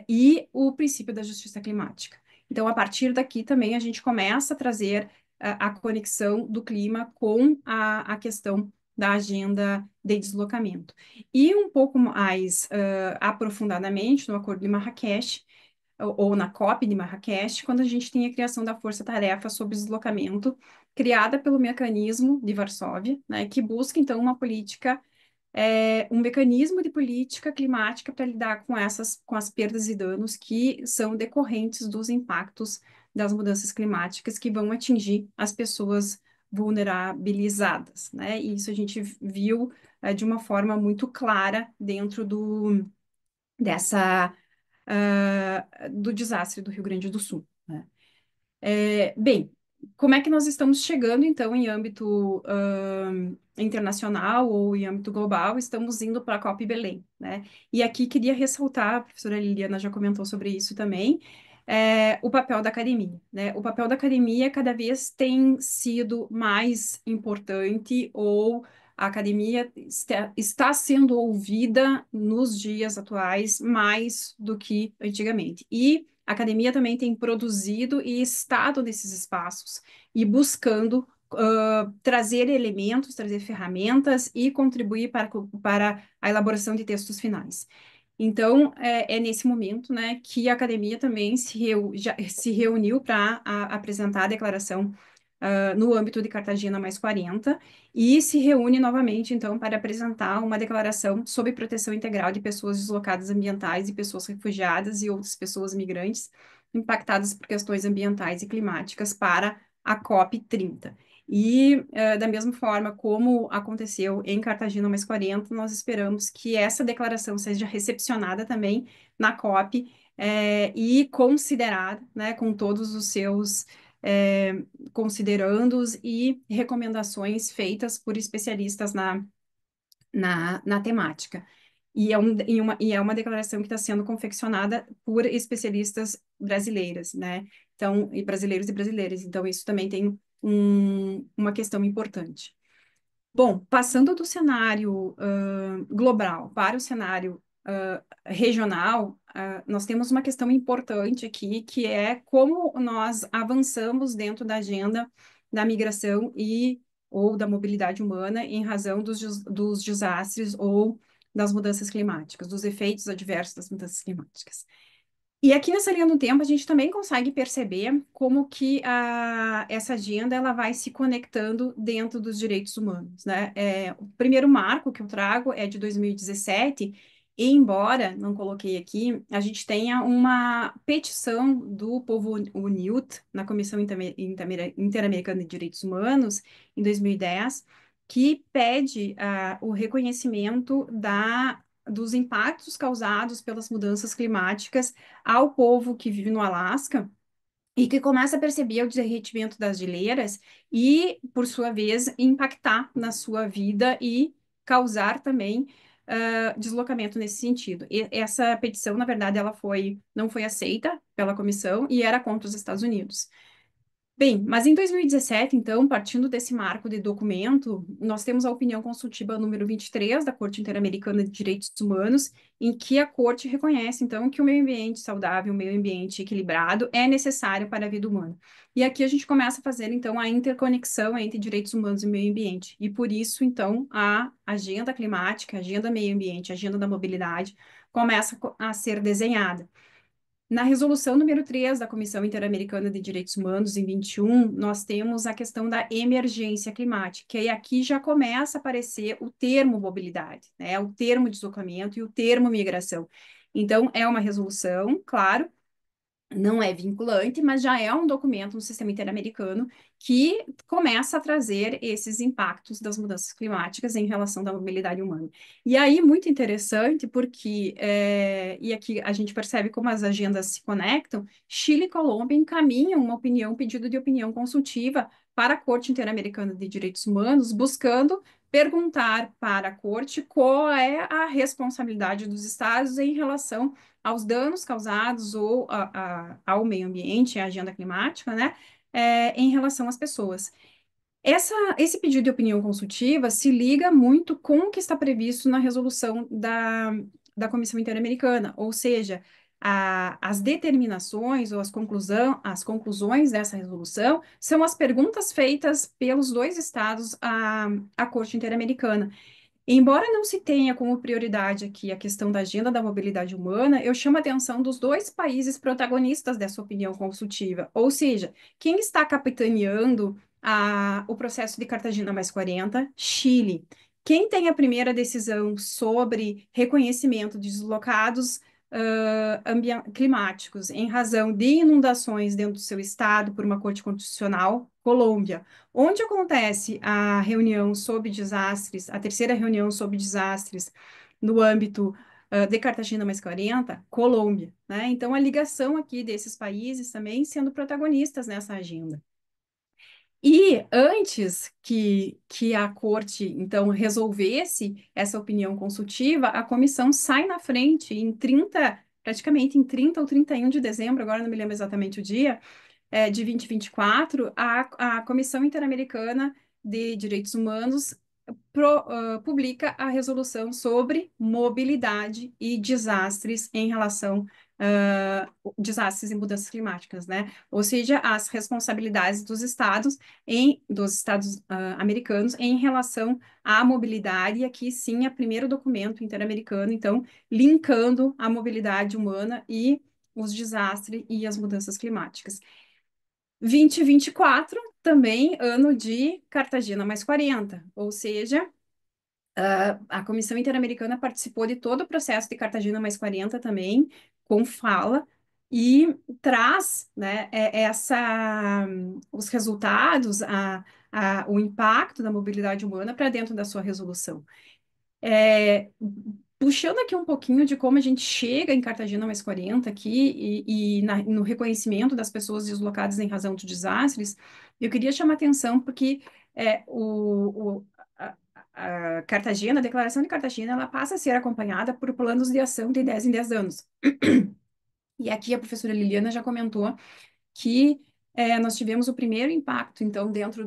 e o princípio da justiça climática. Então, a partir daqui também a gente começa a trazer a conexão do clima com a questão da agenda de deslocamento. E um pouco mais aprofundadamente no Acordo de Marrakech, ou na COP de Marrakech, quando a gente tem a criação da Força-Tarefa sobre Deslocamento, criada pelo Mecanismo de Varsóvia, né, que busca, então, uma política um mecanismo de política climática para lidar com as perdas e danos que são decorrentes dos impactos das mudanças climáticas que vão atingir as pessoas vulnerabilizadas, né? E isso a gente viu de uma forma muito clara dentro do desastre do Rio Grande do Sul, né? Bem, como é que nós estamos chegando, então, em âmbito internacional ou em âmbito global, estamos indo para a COP Belém, né? E aqui queria ressaltar, a professora Liliana já comentou sobre isso também, o papel da academia, né? O papel da academia cada vez tem sido mais importante, ou a academia está sendo ouvida nos dias atuais mais do que antigamente. E a academia também tem produzido e estado nesses espaços e buscando trazer elementos, trazer ferramentas e contribuir para a elaboração de textos finais. Então, é nesse momento, né, que a academia também já se reuniu para apresentar a declaração no âmbito de Cartagena mais 40 e se reúne novamente, então, para apresentar uma declaração sobre proteção integral de pessoas deslocadas ambientais e pessoas refugiadas e outras pessoas migrantes impactadas por questões ambientais e climáticas para a COP 30. E, da mesma forma como aconteceu em Cartagena mais 40, nós esperamos que essa declaração seja recepcionada também na COP, e considerada, né, com todos os seus considerandos e recomendações feitas por especialistas na temática. E é uma declaração que está sendo confeccionada por especialistas brasileiras, né? Então, e brasileiros e brasileiras. Então, isso também tem uma questão importante. Bom, passando do cenário global para o cenário regional, nós temos uma questão importante aqui, que é como nós avançamos dentro da agenda da migração e ou da mobilidade humana em razão dos desastres ou das mudanças climáticas, dos efeitos adversos das mudanças climáticas. E aqui nessa linha do tempo, a gente também consegue perceber como que essa agenda ela vai se conectando dentro dos direitos humanos, né? O primeiro marco que eu trago é de 2017, e embora, não coloquei aqui, a gente tenha uma petição do povo UNIUT na Comissão Interamericana de Direitos Humanos, em 2010, que pede o reconhecimento dos impactos causados pelas mudanças climáticas ao povo que vive no Alasca e que começa a perceber o derretimento das geleiras e, por sua vez, impactar na sua vida e causar também deslocamento nesse sentido. E essa petição, na verdade, não foi aceita pela comissão e era contra os Estados Unidos. Bem, mas em 2017, então, partindo desse marco de documento, nós temos a opinião consultiva número 23 da Corte Interamericana de Direitos Humanos, em que a Corte reconhece, então, que o meio ambiente saudável, o meio ambiente equilibrado é necessário para a vida humana. E aqui a gente começa a fazer, então, a interconexão entre direitos humanos e meio ambiente. E por isso, então, a agenda climática, a agenda meio ambiente, a agenda da mobilidade começa a ser desenhada. Na resolução número 3 da Comissão Interamericana de Direitos Humanos, em 21, nós temos a questão da emergência climática, e aqui já começa a aparecer o termo mobilidade, né? O termo deslocamento e o termo migração. Então, é uma resolução, claro, não é vinculante, mas já é um documento no sistema interamericano que começa a trazer esses impactos das mudanças climáticas em relação à mobilidade humana. E aí, muito interessante, porque, e aqui a gente percebe como as agendas se conectam, Chile e Colômbia encaminham pedido de opinião consultiva para a Corte Interamericana de Direitos Humanos, buscando perguntar para a Corte qual é a responsabilidade dos estados em relação aos danos causados ao meio ambiente, à agenda climática, né, em relação às pessoas. Esse pedido de opinião consultiva se liga muito com o que está previsto na resolução da Comissão Interamericana, ou seja, as determinações ou as conclusões dessa resolução são as perguntas feitas pelos dois estados à Corte Interamericana. Embora não se tenha como prioridade aqui a questão da agenda da mobilidade humana, eu chamo a atenção dos dois países protagonistas dessa opinião consultiva, ou seja, quem está capitaneando o processo de Cartagena mais 40, Chile. Quem tem a primeira decisão sobre reconhecimento de deslocados climáticos em razão de inundações dentro do seu estado por uma corte constitucional, Colômbia. Onde acontece a reunião sobre desastres, a terceira reunião sobre desastres no âmbito de Cartagena mais 40, Colômbia, né? Então, a ligação aqui desses países também sendo protagonistas nessa agenda. E antes que a corte, então, resolvesse essa opinião consultiva, a comissão sai na frente em 30, praticamente em 30 ou 31 de dezembro, agora não me lembro exatamente o dia, de 2024, a Comissão Interamericana de Direitos Humanos publica a resolução sobre mobilidade e desastres em relação desastres e mudanças climáticas, né? Ou seja, as responsabilidades dos estados americanos em relação à mobilidade, e aqui sim é o primeiro documento interamericano, então, linkando a mobilidade humana e os desastres e as mudanças climáticas. 2024, também ano de Cartagena mais 40, ou seja, a Comissão Interamericana participou de todo o processo de Cartagena mais 40 também, com fala, e traz, né, os resultados, o impacto da mobilidade humana para dentro da sua resolução. É, puxando aqui um pouquinho de como a gente chega em Cartagena mais 40 aqui no reconhecimento das pessoas deslocadas em razão de desastres, eu queria chamar atenção porque a Cartagena, a Declaração de Cartagena, ela passa a ser acompanhada por planos de ação de 10 em 10 anos. E aqui a professora Liliana já comentou que nós tivemos o primeiro impacto, então, dentro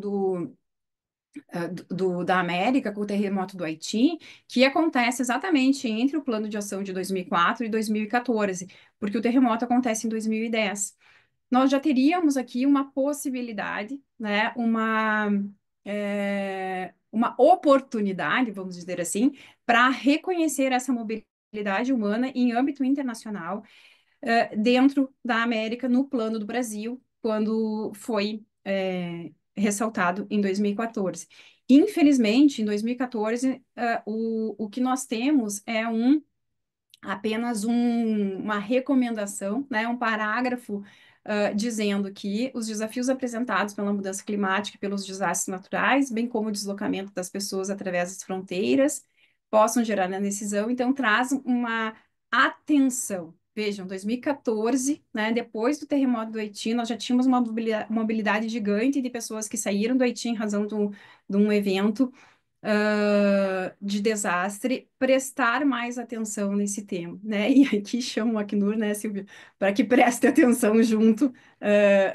da América com o terremoto do Haiti, que acontece exatamente entre o plano de ação de 2004 e 2014, porque o terremoto acontece em 2010. Nós já teríamos aqui uma possibilidade, né, uma oportunidade, vamos dizer assim, para reconhecer essa mobilidade humana em âmbito internacional, dentro da América, no plano do Brasil, quando foi ressaltado em 2014. Infelizmente, em 2014, o que nós temos é apenas uma recomendação, né, um parágrafo dizendo que os desafios apresentados pela mudança climática e pelos desastres naturais, bem como o deslocamento das pessoas através das fronteiras, possam gerar na decisão, então traz uma atenção. Vejam, 2014, né, depois do terremoto do Haiti, nós já tínhamos uma mobilidade gigante de pessoas que saíram do Haiti em razão de um evento de desastre, prestar mais atenção nesse tema, né? E aqui chamo o Acnur, né, Silvia, para que preste atenção junto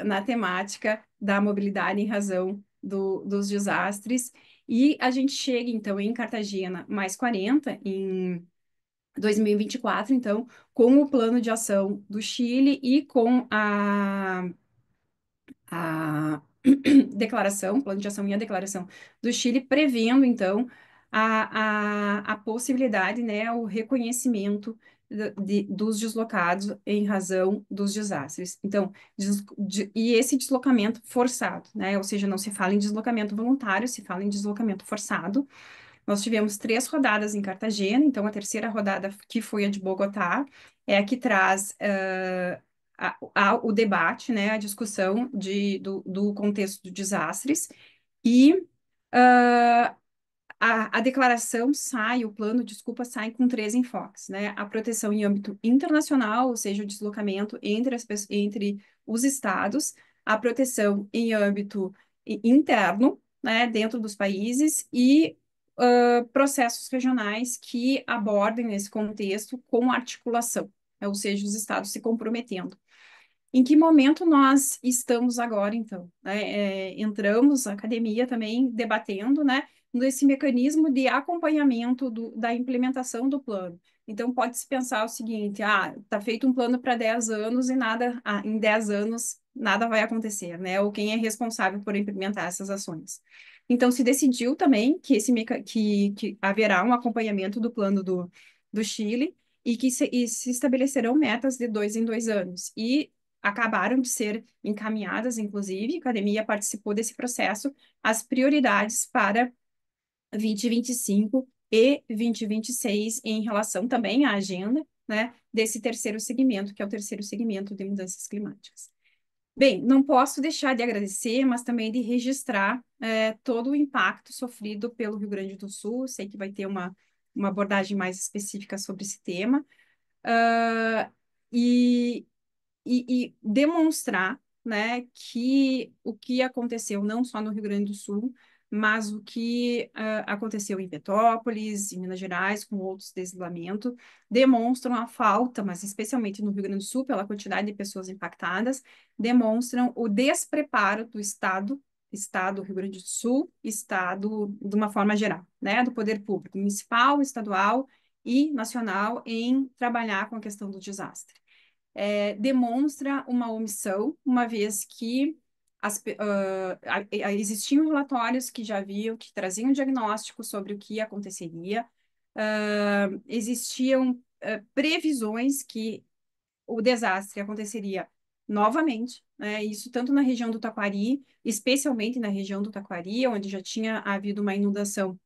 na temática da mobilidade em razão dos desastres. E a gente chega, então, em Cartagena mais 40, em 2024, então, com o plano de ação do Chile e com a declaração, plano de ação e a declaração do Chile, prevendo, então, a possibilidade, né, o reconhecimento dos deslocados em razão dos desastres. Então, e esse deslocamento forçado, né, ou seja, não se fala em deslocamento voluntário, se fala em deslocamento forçado. Nós tivemos 3 rodadas em Cartagena, então a terceira rodada, que foi a de Bogotá, é a que traz o debate, né, a discussão do contexto de desastres, e a declaração sai, o plano, desculpa, sai com 3 enfoques, né? A proteção em âmbito internacional, ou seja, o deslocamento entre os estados, a proteção em âmbito interno, né, dentro dos países, e processos regionais que abordem esse contexto com articulação, né? Ou seja, os estados se comprometendo. Em que momento nós estamos agora, então? Né? Entramos, a academia também debatendo, né, nesse mecanismo de acompanhamento da implementação do plano. Então, pode-se pensar o seguinte: está feito um plano para 10 anos e nada, em 10 anos nada vai acontecer, né? Ou quem é responsável por implementar essas ações. Então, se decidiu também que haverá um acompanhamento do plano do Chile e que se estabelecerão metas de 2 em 2 anos. E acabaram de ser encaminhadas, inclusive, a academia participou desse processo, as prioridades para 2025 e 2026 em relação também à agenda, né, desse terceiro segmento, que é o terceiro segmento de mudanças climáticas. Bem, não posso deixar de agradecer, mas também de registrar todo o impacto sofrido pelo Rio Grande do Sul. Sei que vai ter uma abordagem mais específica sobre esse tema. E demonstrar né, que o que aconteceu não só no Rio Grande do Sul, mas o que aconteceu em Petrópolis, em Minas Gerais, com outros deslizamentos, demonstram a falta, mas especialmente no Rio Grande do Sul, pela quantidade de pessoas impactadas, demonstram o despreparo do Estado do Rio Grande do Sul, Estado de uma forma geral, né, do poder público, municipal, estadual e nacional, em trabalhar com a questão do desastre. Demonstra uma omissão, uma vez que existiam relatórios que já haviam, que traziam diagnóstico sobre o que aconteceria, existiam previsões que o desastre aconteceria novamente, né? Isso tanto na região do Taquari, especialmente na região do Taquari, onde já tinha havido uma inundação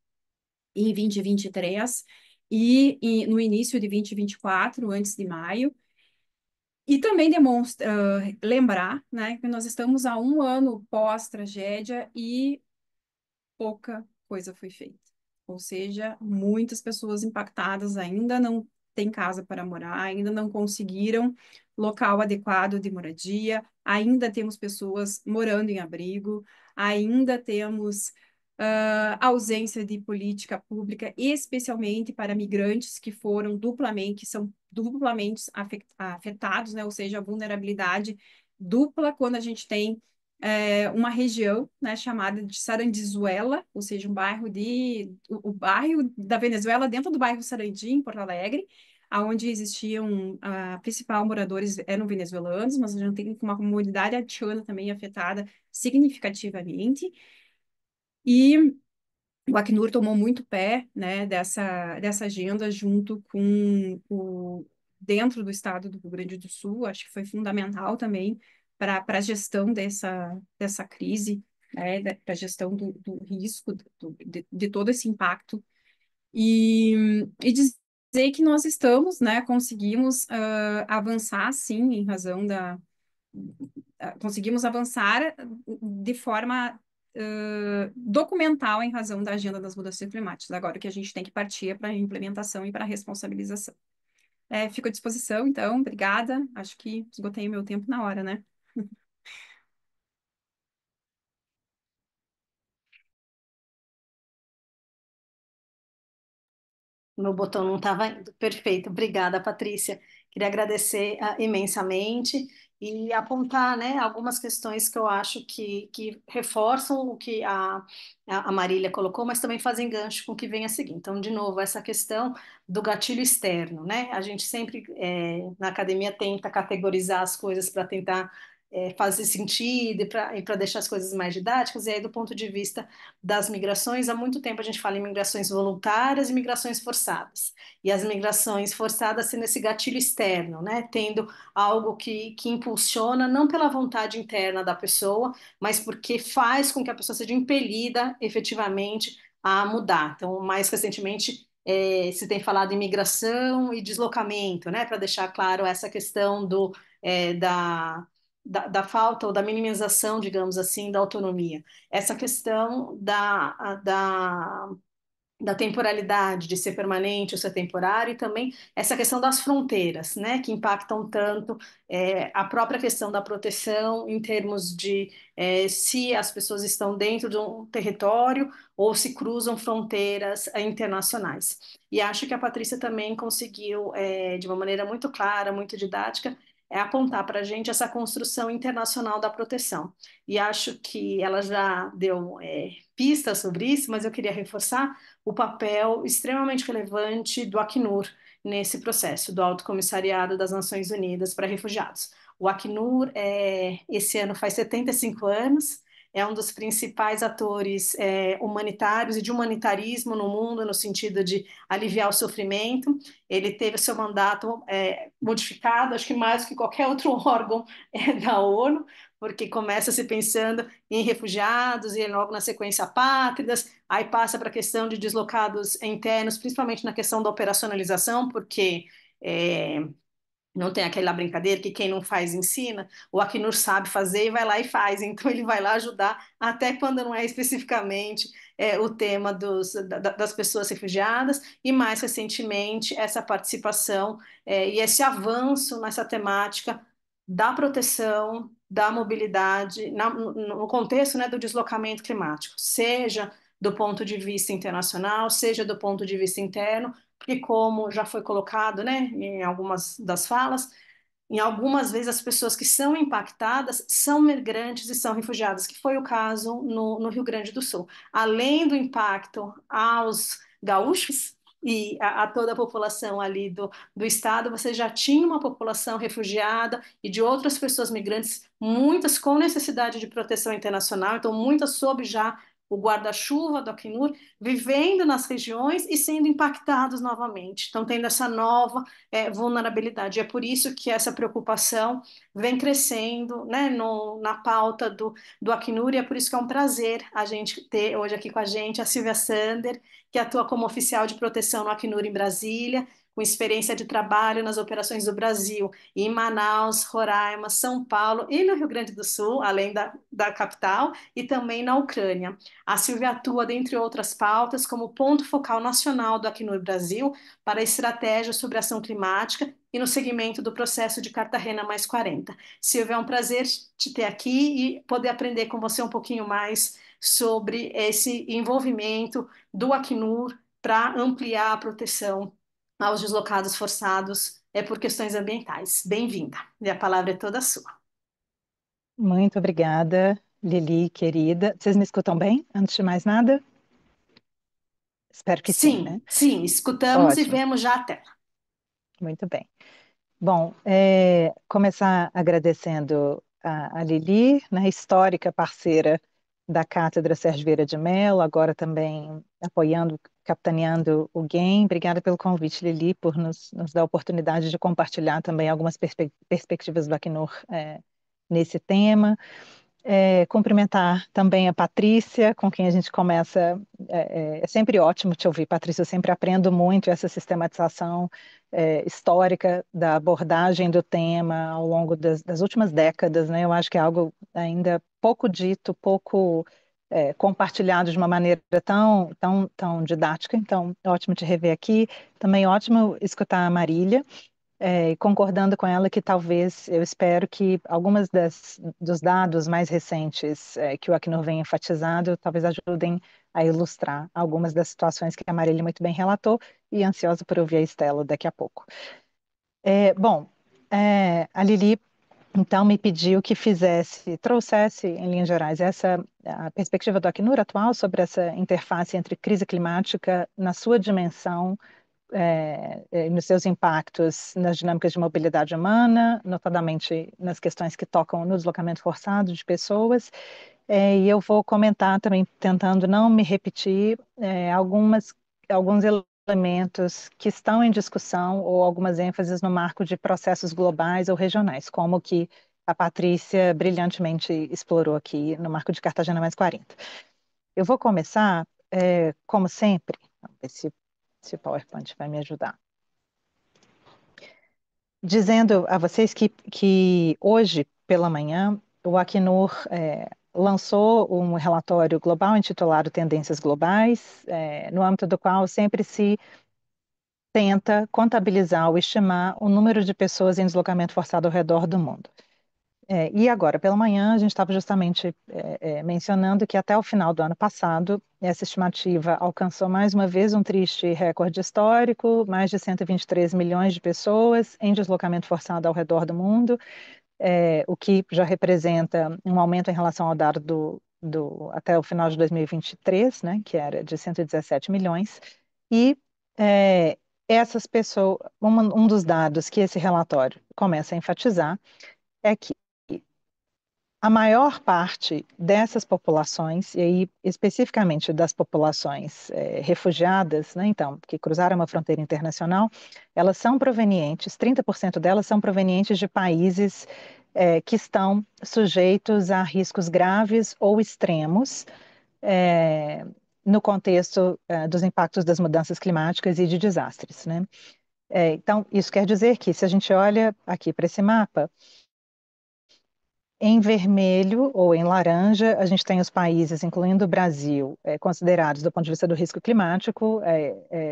em 2023 e no início de 2024, antes de maio. E também demonstra, lembrar, né, que nós estamos há um ano pós-tragédia e pouca coisa foi feita. Ou seja, muitas pessoas impactadas ainda não têm casa para morar, ainda não conseguiram local adequado de moradia, ainda temos pessoas morando em abrigo, ainda temos ausência de política pública, especialmente para migrantes que foram duplamente, que são duplamente afetados, né? Ou seja, a vulnerabilidade dupla quando a gente tem uma região, né, chamada de Sarandizuela, ou seja, o bairro da Venezuela dentro do bairro Sarandi, em Porto Alegre, aonde existiam principal moradores eram venezuelanos, mas a gente tem uma comunidade haitiana também afetada significativamente. E o Acnur tomou muito pé, né, dessa agenda junto com dentro do estado do Rio Grande do Sul. Acho que foi fundamental também para a gestão dessa crise, né, para a gestão do risco, de todo esse impacto. E dizer que nós estamos, né, conseguimos avançar, sim, em razão conseguimos avançar de forma documental em razão da agenda das mudanças climáticas. Agora, o que a gente tem que partir é para a implementação e para a responsabilização. Fico à disposição, então, obrigada. Acho que esgotei o meu tempo na hora, né? Meu botão não estava indo. Perfeito. Obrigada, Patrícia. Queria agradecer imensamente e apontar, né, algumas questões que eu acho que reforçam o que a Marília colocou, mas também fazem gancho com o que vem a seguir. Então, de novo, essa questão do gatilho externo, né? A gente sempre, na academia, tenta categorizar as coisas para tentar fazer sentido e para deixar as coisas mais didáticas, e aí, do ponto de vista das migrações, há muito tempo a gente fala em migrações voluntárias e migrações forçadas. E as migrações forçadas sendo esse gatilho externo, né? Tendo algo que impulsiona, não pela vontade interna da pessoa, mas porque faz com que a pessoa seja impelida efetivamente a mudar. Então, mais recentemente, se tem falado em migração e deslocamento, né? Para deixar claro essa questão da falta ou da minimização, digamos assim, da autonomia. Essa questão da temporalidade, de ser permanente ou ser temporário, e também essa questão das fronteiras, né, que impactam tanto a própria questão da proteção em termos de se as pessoas estão dentro de um território ou se cruzam fronteiras internacionais. E acho que a Patrícia também conseguiu, de uma maneira muito clara, muito didática, apontar para a gente essa construção internacional da proteção. E acho que ela já deu pistas sobre isso, mas eu queria reforçar o papel extremamente relevante do Acnur nesse processo, do Alto Comissariado das Nações Unidas para Refugiados. O Acnur, esse ano faz 75 anos, é um dos principais atores humanitários e de humanitarismo no mundo, no sentido de aliviar o sofrimento. Ele teve seu mandato modificado, acho que mais que qualquer outro órgão da ONU, porque começa se pensando em refugiados e logo na sequência apátridas, aí passa para a questão de deslocados internos, principalmente na questão da operacionalização, porque não tem aquela brincadeira que quem não faz ensina, o Acnur sabe fazer e vai lá e faz, então ele vai lá ajudar, até quando não é especificamente o tema das pessoas refugiadas, e mais recentemente essa participação e esse avanço nessa temática da proteção, da mobilidade, no contexto, né, do deslocamento climático, seja do ponto de vista internacional, seja do ponto de vista interno, porque como já foi colocado, né, em algumas das falas, em algumas vezes as pessoas que são impactadas são migrantes e são refugiadas, que foi o caso no Rio Grande do Sul. Além do impacto aos gaúchos e a toda a população ali do estado, você já tinha uma população refugiada e de outras pessoas migrantes, muitas com necessidade de proteção internacional, então muitas sob já o guarda-chuva do Acnur, vivendo nas regiões e sendo impactados novamente. Então, tendo essa nova vulnerabilidade. É por isso que essa preocupação vem crescendo, né, na pauta do Acnur, e é por isso que é um prazer a gente ter hoje aqui com a gente a Silvia Sander, que atua como oficial de proteção no Acnur em Brasília, com experiência de trabalho nas operações do Brasil, em Manaus, Roraima, São Paulo e no Rio Grande do Sul, além da capital, e também na Ucrânia. A Silvia atua, dentre outras pautas, como ponto focal nacional do Acnur Brasil, para a estratégia sobre ação climática e no segmento do processo de Cartagena mais 40. Silvia, é um prazer te ter aqui e poder aprender com você um pouquinho mais sobre esse envolvimento do Acnur para ampliar a proteção aos deslocados forçados por questões ambientais. Bem-vinda. E a palavra é toda sua. Muito obrigada, Lili, querida. Vocês me escutam bem, antes de mais nada? Espero que sim, né? Sim, sim, escutamos e Ótimo, vemos já a tela. muito bem. Bom, começar agradecendo a Lili, né, histórica parceira da Cátedra Sérgio Vieira de Mello, agora também apoiando, capitaneando o GAME. Obrigada pelo convite, Lili, por nos dar a oportunidade de compartilhar também algumas perspectivas do Acnur nesse tema. Cumprimentar também a Patrícia, com quem a gente começa. É sempre ótimo te ouvir, Patrícia. Eu sempre aprendo muito essa sistematização histórica da abordagem do tema ao longo das últimas décadas, né? Eu acho que é algo ainda pouco dito, pouco compartilhado de uma maneira tão didática. Então, é ótimo te rever aqui. Também ótimo escutar a Marília. Concordando com ela que talvez, eu espero que algumas dos dados mais recentes que o Acnur vem enfatizado, talvez ajudem a ilustrar algumas das situações que a Marília muito bem relatou, e ansiosa por ouvir a Estela daqui a pouco. Bom, a Lili, então, me pediu que trouxesse, em linhas gerais, a perspectiva do Acnur atual sobre essa interface entre crise climática na sua dimensão nos seus impactos nas dinâmicas de mobilidade humana, notadamente nas questões que tocam no deslocamento forçado de pessoas. E eu vou comentar também, tentando não me repetir, alguns elementos que estão em discussão ou algumas ênfases no marco de processos globais ou regionais, como que a Patrícia brilhantemente explorou aqui no marco de Cartagena mais 40. Eu vou começar, como sempre, vamos ver se o PowerPoint vai me ajudar. Dizendo a vocês que hoje pela manhã o Acnur lançou um relatório global intitulado Tendências Globais, no âmbito do qual sempre se tenta contabilizar ou estimar o número de pessoas em deslocamento forçado ao redor do mundo. E agora, pela manhã, a gente estava justamente mencionando que até o final do ano passado, essa estimativa alcançou mais uma vez um triste recorde histórico, mais de 123 milhões de pessoas em deslocamento forçado ao redor do mundo, o que já representa um aumento em relação ao dado até o final de 2023, né, que era de 117 milhões, e essas pessoas, um dos dados que esse relatório começa a enfatizar é que a maior parte dessas populações, e aí especificamente das populações refugiadas, né, então, que cruzaram uma fronteira internacional, elas são provenientes, 30% delas são provenientes de países que estão sujeitos a riscos graves ou extremos no contexto dos impactos das mudanças climáticas e de desastres, né? Então, isso quer dizer que, se a gente olha aqui para esse mapa, em vermelho ou em laranja, a gente tem os países, incluindo o Brasil, considerados do ponto de vista do risco climático,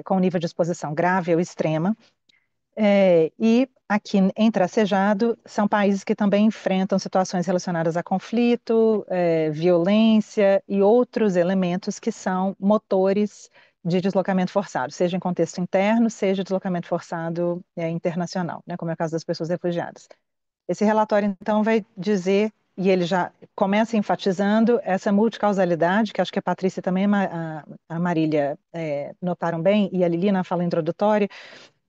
com nível de exposição grave ou extrema. E aqui em Tracejado são países que também enfrentam situações relacionadas a conflito, violência e outros elementos que são motores de deslocamento forçado, seja em contexto interno, seja deslocamento forçado internacional, né, como é o caso das pessoas refugiadas. Esse relatório, então, vai dizer, e ele já começa enfatizando essa multicausalidade, que acho que a Patrícia também, a Marília notaram bem, e a Lili na fala introdutória,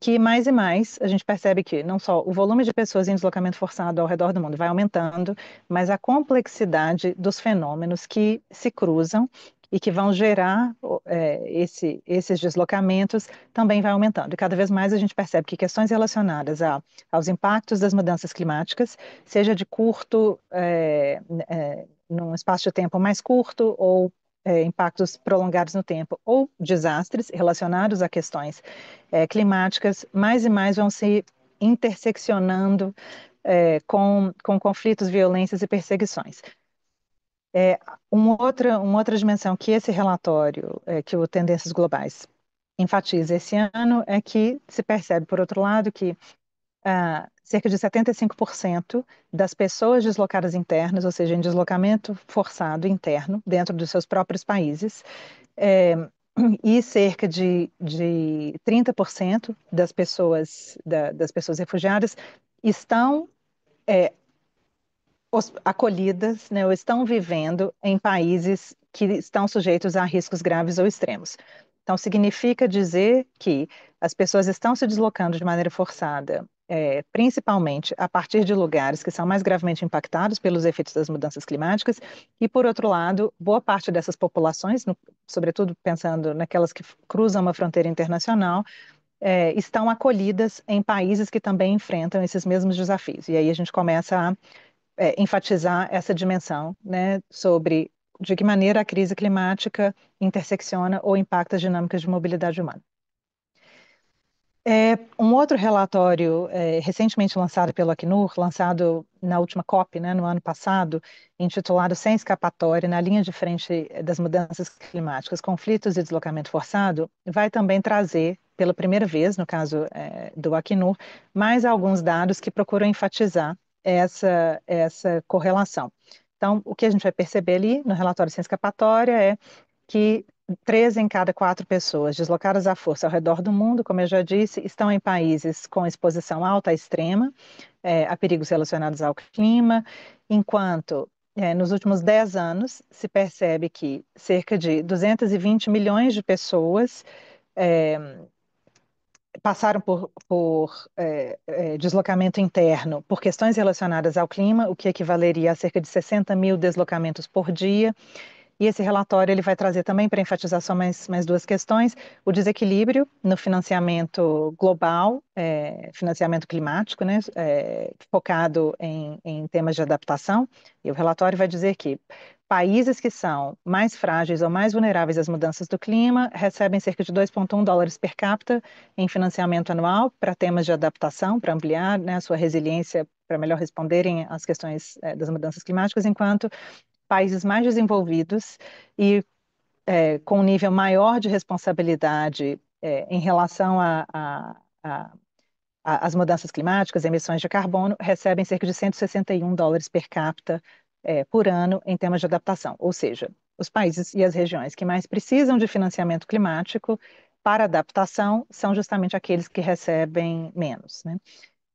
que mais e mais a gente percebe que não só o volume de pessoas em deslocamento forçado ao redor do mundo vai aumentando, mas a complexidade dos fenômenos que se cruzam e que vão gerar esses deslocamentos também vai aumentando. E cada vez mais a gente percebe que questões relacionadas aos impactos das mudanças climáticas, seja de curto, num espaço de tempo mais curto, ou impactos prolongados no tempo, ou desastres relacionados a questões climáticas, mais e mais vão se interseccionando com conflitos, violências e perseguições. Uma outra dimensão que esse relatório, que o Tendências Globais enfatiza esse ano, é que se percebe, por outro lado, que cerca de 75% das pessoas deslocadas internas, ou seja, em deslocamento forçado interno, dentro dos seus próprios países, e cerca de 30% das pessoas refugiadas estão acolhidas, né, ou estão vivendo em países que estão sujeitos a riscos graves ou extremos. Então, significa dizer que as pessoas estão se deslocando de maneira forçada, principalmente a partir de lugares que são mais gravemente impactados pelos efeitos das mudanças climáticas, e, por outro lado, boa parte dessas populações, sobretudo pensando naquelas que cruzam uma fronteira internacional, estão acolhidas em países que também enfrentam esses mesmos desafios. E aí a gente começa a enfatizar essa dimensão, né, sobre de que maneira a crise climática intersecciona ou impacta as dinâmicas de mobilidade humana. Um outro relatório recentemente lançado pelo Acnur, lançado na última COP, né, no ano passado, intitulado Sem Escapatória, na linha de frente das mudanças climáticas, conflitos e deslocamento forçado, vai também trazer, pela primeira vez, no caso do Acnur, mais alguns dados que procuram enfatizar essa correlação. Então, o que a gente vai perceber ali no relatório Sem Escapatória é que 3 em cada 4 pessoas deslocadas à força ao redor do mundo, como eu já disse, estão em países com exposição alta a extrema, a perigos relacionados ao clima, enquanto nos últimos 10 anos se percebe que cerca de 220 milhões de pessoas passaram por deslocamento interno por questões relacionadas ao clima, o que equivaleria a cerca de 60 mil deslocamentos por dia. E esse relatório ele vai trazer também para enfatizar só mais duas questões: o desequilíbrio no financiamento global, financiamento climático, né, focado em temas de adaptação. E o relatório vai dizer que países que são mais frágeis ou mais vulneráveis às mudanças do clima recebem cerca de 2,1 dólares per capita em financiamento anual para temas de adaptação, para ampliar, né, a sua resiliência, para melhor responderem às questões das mudanças climáticas, enquanto países mais desenvolvidos e com um nível maior de responsabilidade em relação às mudanças climáticas, emissões de carbono, recebem cerca de 161 dólares per capita por ano em temas de adaptação. Ou seja, os países e as regiões que mais precisam de financiamento climático para adaptação são justamente aqueles que recebem menos, né?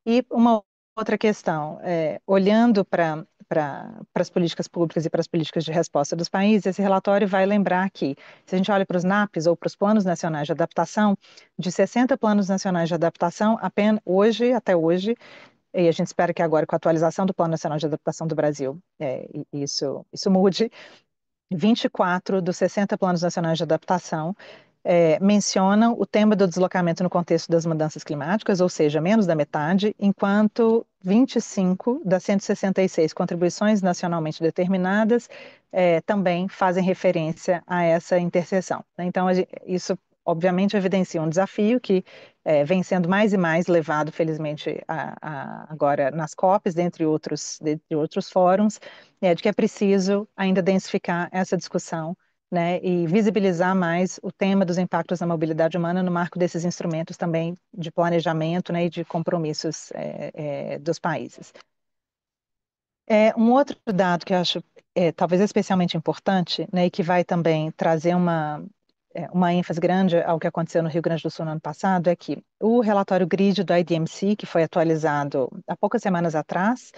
E uma outra questão, olhando para as políticas públicas e para as políticas de resposta dos países, esse relatório vai lembrar que, se a gente olha para os NAPs ou para os Planos Nacionais de Adaptação, de 60 Planos Nacionais de Adaptação, apenas até hoje, e a gente espera que agora, com a atualização do Plano Nacional de Adaptação do Brasil, isso mude, 24 dos 60 Planos Nacionais de Adaptação mencionam o tema do deslocamento no contexto das mudanças climáticas, ou seja, menos da metade, enquanto 25 das 166 contribuições nacionalmente determinadas também fazem referência a essa interseção. Então, isso obviamente evidencia um desafio que vem sendo mais e mais levado, felizmente, agora nas COPs, dentre outros fóruns, de que é preciso ainda densificar essa discussão né, e visibilizar mais o tema dos impactos da mobilidade humana no marco desses instrumentos também de planejamento, né, e de compromissos dos países. Um outro dado que eu acho talvez especialmente importante, né, e que vai também trazer uma ênfase grande ao que aconteceu no Rio Grande do Sul no ano passado, é que o relatório GRID do IDMC, que foi atualizado há poucas semanas atrás,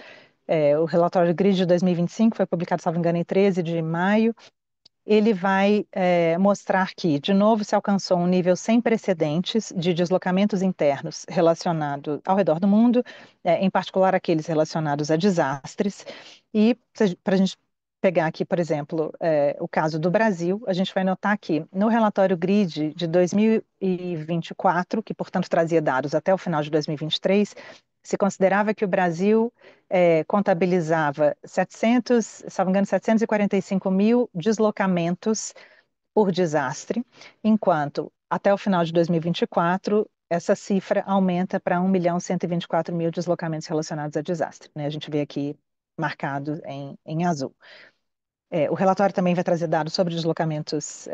o relatório GRID de 2025 foi publicado, salvo engano, em 13 de maio, ele vai mostrar que, de novo, se alcançou um nível sem precedentes de deslocamentos internos relacionados ao redor do mundo, em particular aqueles relacionados a desastres. E, para a gente pegar aqui, por exemplo, o caso do Brasil, a gente vai notar que no relatório GRID de 2024, que, portanto, trazia dados até o final de 2023, se considerava que o Brasil contabilizava 700, se não me engano, 745 mil deslocamentos por desastre, enquanto até o final de 2024 essa cifra aumenta para 1.124.000 deslocamentos relacionados a desastre, né? A gente vê aqui marcado em azul. O relatório também vai trazer dados sobre deslocamentos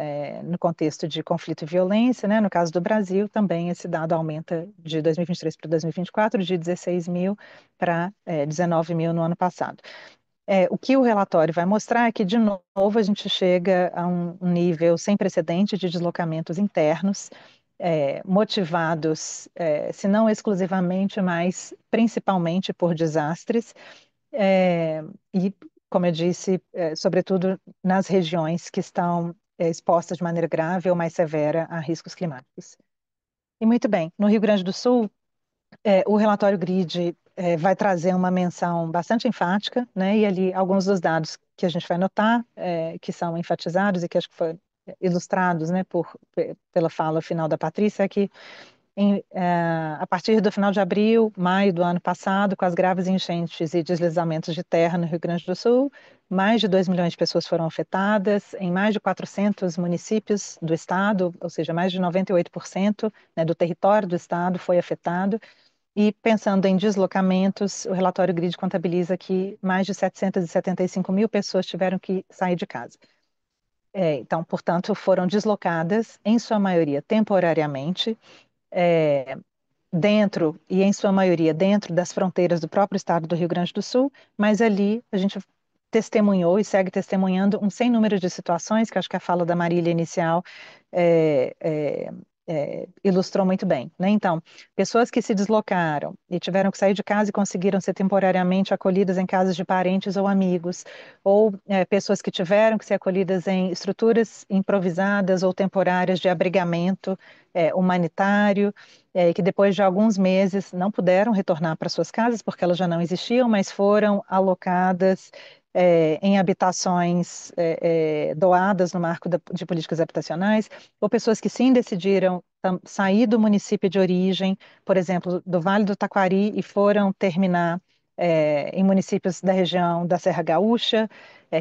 no contexto de conflito e violência, né? No caso do Brasil, também esse dado aumenta de 2023 para 2024, de 16 mil para 19 mil no ano passado. O que o relatório vai mostrar é que, de novo, a gente chega a um nível sem precedente de deslocamentos internos, motivados, se não exclusivamente, mas principalmente por desastres, e, como eu disse, sobretudo nas regiões que estão expostas de maneira grave ou mais severa a riscos climáticos. E muito bem, no Rio Grande do Sul, o relatório GRID vai trazer uma menção bastante enfática, né? E ali alguns dos dados que a gente vai notar, que são enfatizados e que acho que foram ilustrados, né, pela fala final da Patrícia, é que a partir do final de abril, maio do ano passado, com as graves enchentes e deslizamentos de terra no Rio Grande do Sul, mais de 2 milhões de pessoas foram afetadas, em mais de 400 municípios do estado, ou seja, mais de 98%, né, do território do estado foi afetado. E pensando em deslocamentos, o relatório GRID contabiliza que mais de 775 mil pessoas tiveram que sair de casa. Então, portanto, foram deslocadas, em sua maioria temporariamente, dentro, e em sua maioria dentro das fronteiras do próprio estado do Rio Grande do Sul, mas ali a gente testemunhou e segue testemunhando um sem número de situações, que acho que a fala da Marília inicial é, é, ilustrou muito bem, né? Então, pessoas que se deslocaram e tiveram que sair de casa e conseguiram ser temporariamente acolhidas em casas de parentes ou amigos, ou pessoas que tiveram que ser acolhidas em estruturas improvisadas ou temporárias de abrigamento humanitário, que depois de alguns meses não puderam retornar para suas casas porque elas já não existiam, mas foram alocadas em habitações doadas no marco de políticas habitacionais, ou pessoas que sim decidiram sair do município de origem, por exemplo, do Vale do Taquari, e foram terminar em municípios da região da Serra Gaúcha,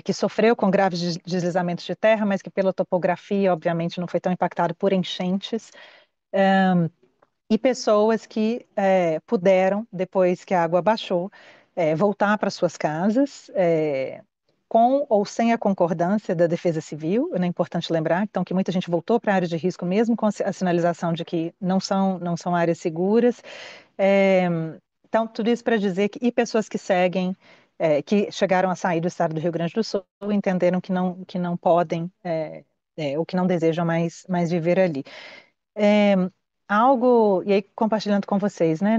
que sofreu com graves deslizamentos de terra, mas que pela topografia, obviamente, não foi tão impactado por enchentes. E pessoas que puderam, depois que a água baixou, voltar para suas casas, com ou sem a concordância da Defesa Civil. É importante lembrar, então, que muita gente voltou para a área de risco, mesmo com a sinalização de que não são áreas seguras. Então, tudo isso para dizer e pessoas que seguem, que chegaram a sair do estado do Rio Grande do Sul, entenderam que não podem, ou que não desejam mais viver ali. É, e aí compartilhando com vocês, né,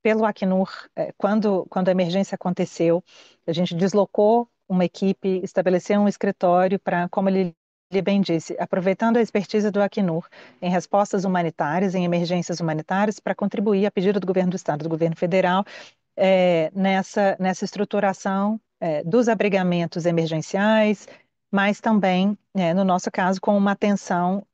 pelo Acnur, quando a emergência aconteceu, a gente deslocou uma equipe, estabeleceu um escritório para, como ele bem disse, aproveitando a expertise do Acnur em respostas humanitárias, em emergências humanitárias, para contribuir a pedido do governo do estado, do governo federal, nessa estruturação dos abrigamentos emergenciais, mas também, no nosso caso, com uma atenção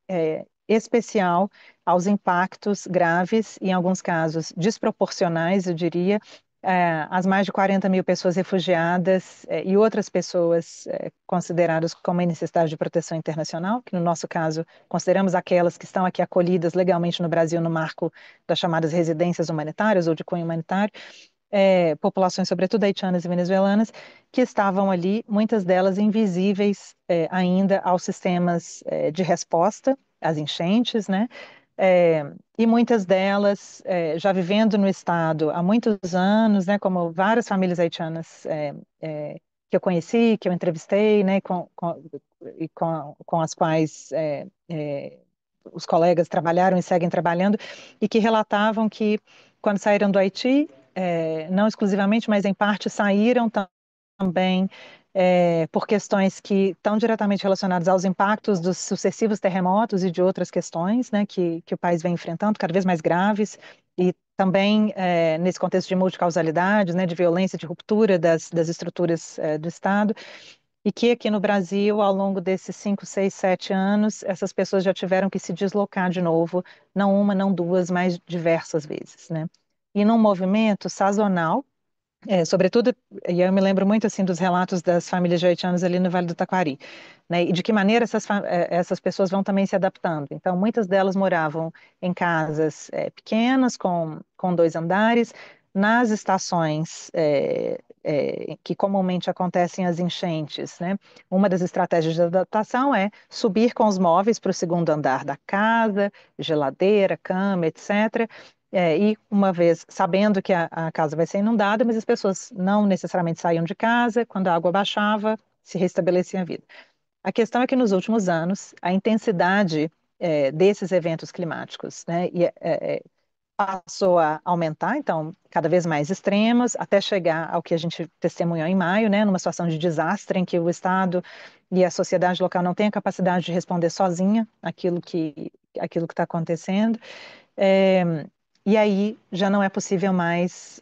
especial aos impactos graves e, em alguns casos, desproporcionais, eu diria, as mais de 40 mil pessoas refugiadas e outras pessoas consideradas como em necessidade de proteção internacional, que no nosso caso consideramos aquelas que estão aqui acolhidas legalmente no Brasil no marco das chamadas residências humanitárias ou de cunho humanitário, populações, sobretudo haitianas e venezuelanas, que estavam ali, muitas delas invisíveis ainda aos sistemas de resposta às enchentes, né? E muitas delas já vivendo no estado há muitos anos, né? Como várias famílias haitianas que eu conheci, que eu entrevistei, né? Com as quais os colegas trabalharam e seguem trabalhando, e que relatavam que quando saíram do Haiti, não exclusivamente, mas em parte saíram também por questões que estão diretamente relacionadas aos impactos dos sucessivos terremotos e de outras questões, né, que o país vem enfrentando, cada vez mais graves, e também nesse contexto de multicausalidades, né, de violência, de ruptura das estruturas do Estado, e que aqui no Brasil, ao longo desses 5, 6, 7 anos, essas pessoas já tiveram que se deslocar de novo, não uma, não duas, mas diversas vezes, né? E num movimento sazonal, sobretudo, e eu me lembro muito assim dos relatos das famílias de haitianos ali no Vale do Taquari, né, e de que maneira essas pessoas vão também se adaptando. Então, muitas delas moravam em casas pequenas, com 2 andares, nas estações que comumente acontecem as enchentes, né? Uma das estratégias de adaptação é subir com os móveis para o segundo andar da casa, geladeira, cama, etc., e uma vez sabendo que a casa vai ser inundada, mas as pessoas não necessariamente saíam de casa, quando a água baixava, se restabelecia a vida. A questão é que nos últimos anos, a intensidade desses eventos climáticos, né, passou a aumentar, então, cada vez mais extremos, até chegar ao que a gente testemunhou em maio, né, numa situação de desastre em que o Estado e a sociedade local não têm a capacidade de responder sozinha aquilo que está acontecendo. É, e aí já não é possível mais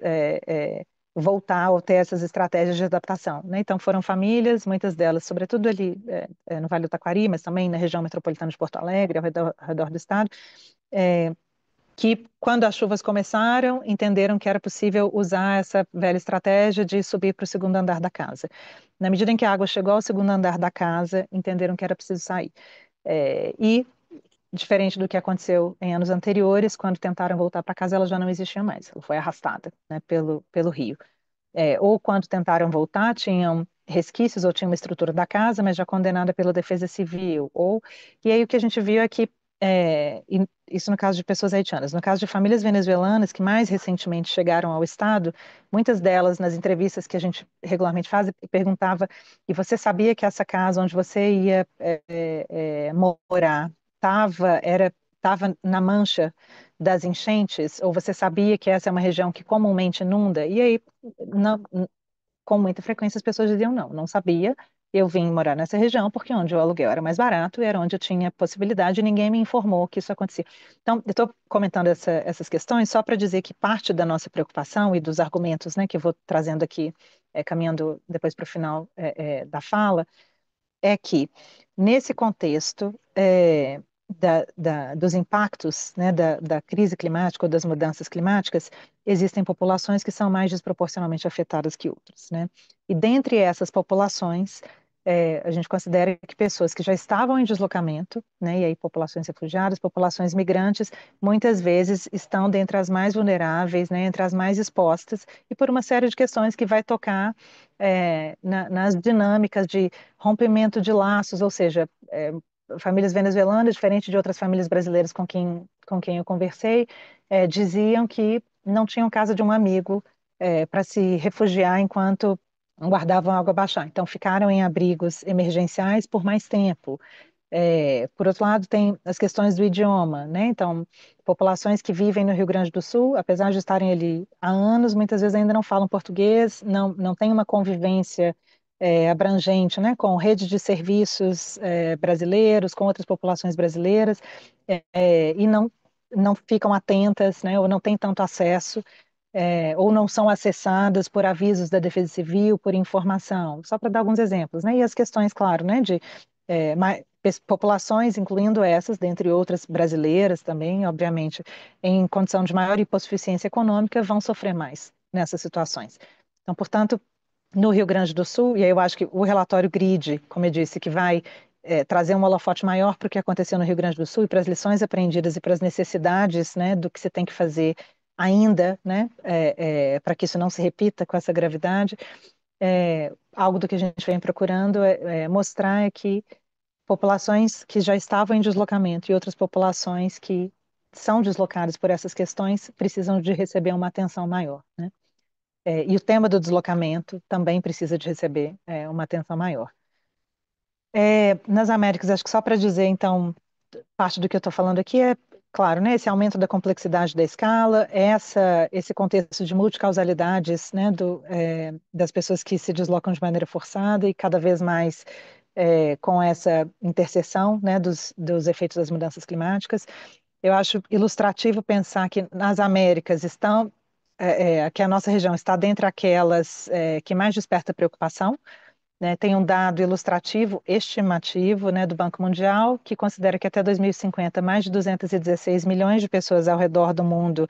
voltar ou ter essas estratégias de adaptação, né? Então foram famílias, muitas delas, sobretudo ali no Vale do Taquari, mas também na região metropolitana de Porto Alegre, ao redor do estado, que quando as chuvas começaram, entenderam que era possível usar essa velha estratégia de subir para o segundo andar da casa. Na medida em que a água chegou ao segundo andar da casa, entenderam que era preciso sair. E diferente do que aconteceu em anos anteriores, quando tentaram voltar para casa, ela já não existia mais, ela foi arrastada, né, pelo rio. Ou quando tentaram voltar, tinham resquícios ou tinham uma estrutura da casa, mas já condenada pela Defesa Civil. E aí o que a gente viu é que, isso no caso de pessoas haitianas, no caso de famílias venezuelanas que mais recentemente chegaram ao Estado, muitas delas, nas entrevistas que a gente regularmente faz, perguntava, e você sabia que essa casa onde você ia morar estava na mancha das enchentes, ou você sabia que essa é uma região que comumente inunda? E aí, não, com muita frequência, as pessoas diziam não, não sabia. Eu vim morar nessa região porque onde o aluguel era mais barato e era onde eu tinha possibilidade e ninguém me informou que isso acontecia. Então, eu estou comentando essas questões só para dizer que parte da nossa preocupação e dos argumentos, né, que eu vou trazendo aqui, caminhando depois para o final da fala, é que, nesse contexto dos impactos, né, da crise climática ou das mudanças climáticas, existem populações que são mais desproporcionalmente afetadas que outras, né? E dentre essas populações, a gente considera que pessoas que já estavam em deslocamento, né, e aí populações refugiadas, populações migrantes, muitas vezes estão dentre as mais vulneráveis, né, entre as mais expostas, e por uma série de questões que vai tocar nas dinâmicas de rompimento de laços, ou seja, famílias venezuelanas, diferente de outras famílias brasileiras com quem eu conversei, diziam que não tinham casa de um amigo para se refugiar enquanto guardavam água baixar. Então, ficaram em abrigos emergenciais por mais tempo. Por outro lado, tem as questões do idioma, né? Então, populações que vivem no Rio Grande do Sul, apesar de estarem ali há anos, muitas vezes ainda não falam português, não têm uma convivência abrangente, né? Com rede de serviços brasileiros, com outras populações brasileiras, e não ficam atentas, né? Ou não têm tanto acesso ou não são acessadas por avisos da Defesa Civil, por informação, só para dar alguns exemplos, né? E as questões, claro, né, de populações, incluindo essas, dentre outras brasileiras também, obviamente, em condição de maior hipossuficiência econômica, vão sofrer mais nessas situações. Então, portanto, no Rio Grande do Sul, e aí eu acho que o relatório GRID, como eu disse, que vai trazer um holofote maior para o que aconteceu no Rio Grande do Sul e para as lições aprendidas e para as necessidades, né, do que se tem que fazer ainda, né, para que isso não se repita com essa gravidade. Algo do que a gente vem procurando mostrar que populações que já estavam em deslocamento e outras populações que são deslocadas por essas questões precisam de receber uma atenção maior, né? E o tema do deslocamento também precisa de receber uma atenção maior. Nas Américas, acho que só para dizer, então, parte do que eu estou falando aqui claro, né, esse aumento da complexidade da escala, esse contexto de multicausalidades, né, das pessoas que se deslocam de maneira forçada e cada vez mais com essa interseção, né, dos efeitos das mudanças climáticas. Eu acho ilustrativo pensar que nas Américas que a nossa região está dentre aquelas que mais desperta preocupação, né? Tem um dado ilustrativo, estimativo, né, do Banco Mundial, que considera que até 2050 mais de 216 milhões de pessoas ao redor do mundo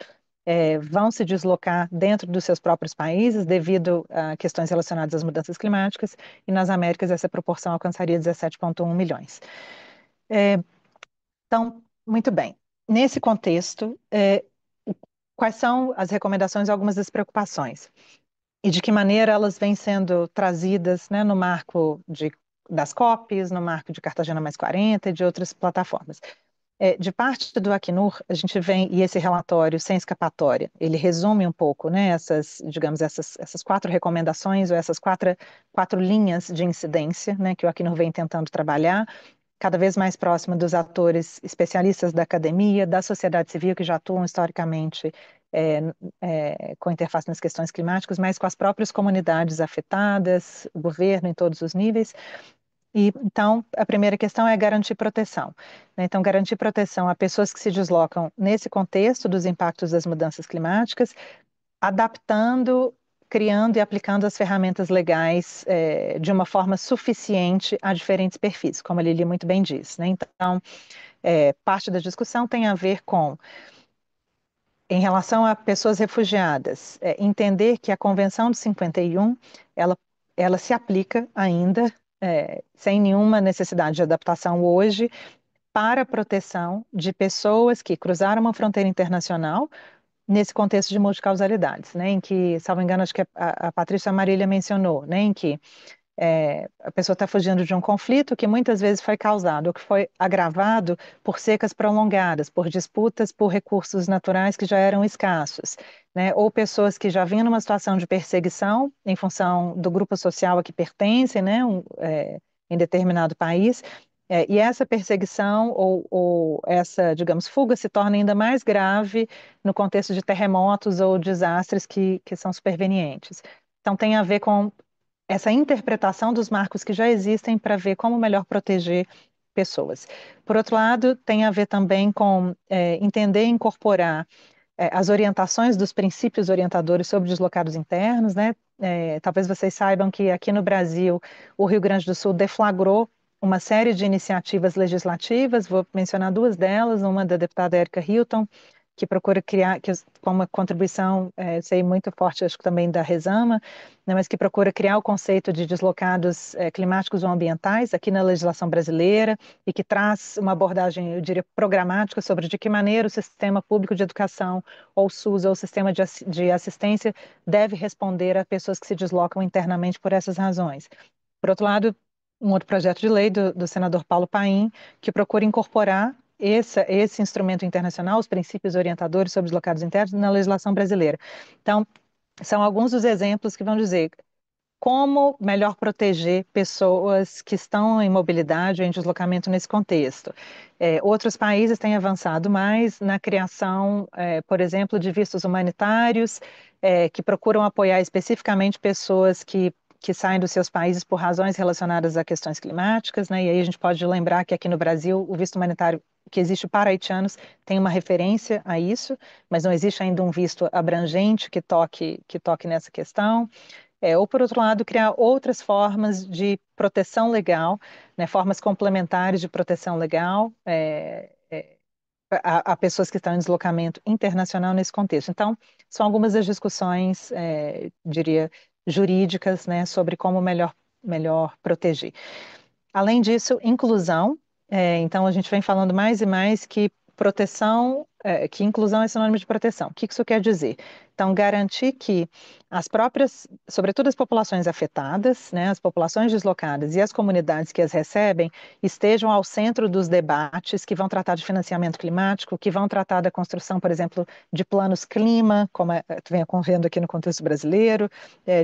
vão se deslocar dentro dos seus próprios países devido a questões relacionadas às mudanças climáticas, e nas Américas essa proporção alcançaria 17,1 milhões. Então, muito bem. Nesse contexto, quais são as recomendações e algumas das preocupações? E de que maneira elas vêm sendo trazidas, né, no marco das COPs, no marco de Cartagena Mais 40 e de outras plataformas. De parte do Acnur, a gente vem, e esse relatório sem escapatória, ele resume um pouco, né, essas 4 recomendações, ou essas quatro linhas de incidência, né, que o Acnur vem tentando trabalhar, cada vez mais próximo dos atores especialistas da academia, da sociedade civil, que já atuam historicamente com interface nas questões climáticas, mas com as próprias comunidades afetadas, o governo em todos os níveis. E, então, a primeira questão é garantir proteção, né? Então, garantir proteção a pessoas que se deslocam nesse contexto dos impactos das mudanças climáticas, adaptando, criando e aplicando as ferramentas legais de uma forma suficiente a diferentes perfis, como a Lili muito bem diz, né? Então, parte da discussão tem a ver com, em relação a pessoas refugiadas, entender que a Convenção de 51, ela se aplica ainda, sem nenhuma necessidade de adaptação hoje, para a proteção de pessoas que cruzaram uma fronteira internacional nesse contexto de multicausalidades, né, em que, salvo engano, acho que a Patrícia Marília mencionou, né, em que a pessoa está fugindo de um conflito que muitas vezes foi causado ou que foi agravado por secas prolongadas, por disputas por recursos naturais que já eram escassos, né? Ou pessoas que já vinham numa situação de perseguição em função do grupo social a que pertencem, né? Em determinado país. E essa perseguição ou essa, digamos, fuga se torna ainda mais grave no contexto de terremotos ou desastres que são supervenientes. Então, tem a ver com essa interpretação dos marcos que já existem para ver como melhor proteger pessoas. Por outro lado, tem a ver também com entender e incorporar as orientações dos princípios orientadores sobre deslocados internos, né? Talvez vocês saibam que aqui no Brasil, o Rio Grande do Sul deflagrou uma série de iniciativas legislativas, vou mencionar 2 delas, uma da deputada Érica Hilton, que procura criar, com uma contribuição, sei, muito forte, acho que também da Resama, né, mas que procura criar o conceito de deslocados climáticos ou ambientais aqui na legislação brasileira e que traz uma abordagem, eu diria, programática sobre de que maneira o sistema público de educação, ou o SUS, ou o sistema de assistência deve responder a pessoas que se deslocam internamente por essas razões. Por outro lado, um outro projeto de lei do senador Paulo Paim, que procura incorporar esse instrumento internacional, os princípios orientadores sobre deslocados internos, na legislação brasileira. Então, são alguns dos exemplos que vão dizer como melhor proteger pessoas que estão em mobilidade ou em deslocamento nesse contexto. Outros países têm avançado mais na criação, por exemplo, de vistos humanitários, que procuram apoiar especificamente pessoas que saem dos seus países por razões relacionadas a questões climáticas, né? E aí a gente pode lembrar que aqui no Brasil o visto humanitário que existe para haitianos tem uma referência a isso, mas não existe ainda um visto abrangente que toque nessa questão. Ou, por outro lado, criar outras formas de proteção legal, né, formas complementares de proteção legal a pessoas que estão em deslocamento internacional nesse contexto. Então, são algumas das discussões, diria, jurídicas, né, sobre como melhor proteger. Além disso, inclusão. Então, a gente vem falando mais e mais que proteção, que inclusão é sinônimo de proteção. O que isso quer dizer? Então, garantir que as próprias, sobretudo as populações afetadas, né, as populações deslocadas e as comunidades que as recebem, estejam ao centro dos debates que vão tratar de financiamento climático, que vão tratar da construção, por exemplo, de planos clima, como vem ocorrendo aqui no contexto brasileiro,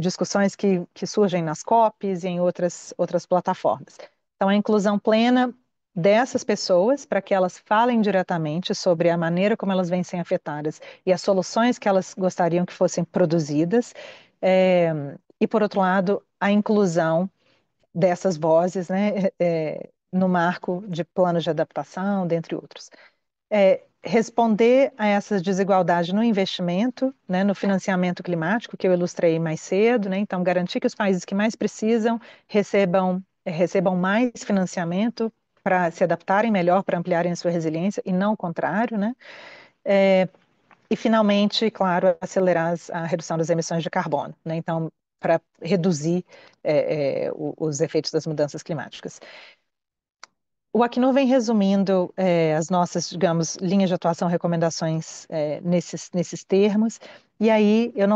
discussões que surgem nas COPs e em outras plataformas. Então, a inclusão plena dessas pessoas, para que elas falem diretamente sobre a maneira como elas vêm sendo afetadas e as soluções que elas gostariam que fossem produzidas. E, por outro lado, a inclusão dessas vozes, né, no marco de planos de adaptação, dentre outros. Responder a essa desigualdade no investimento, né, no financiamento climático, que eu ilustrei mais cedo, né, então garantir que os países que mais precisam recebam mais financiamento para se adaptarem melhor, para ampliarem a sua resiliência, e não o contrário, né? E, finalmente, claro, acelerar a redução das emissões de carbono, né? Então, para reduzir os efeitos das mudanças climáticas. O Acnur vem resumindo as nossas, digamos, linhas de atuação, recomendações nesses termos, e aí eu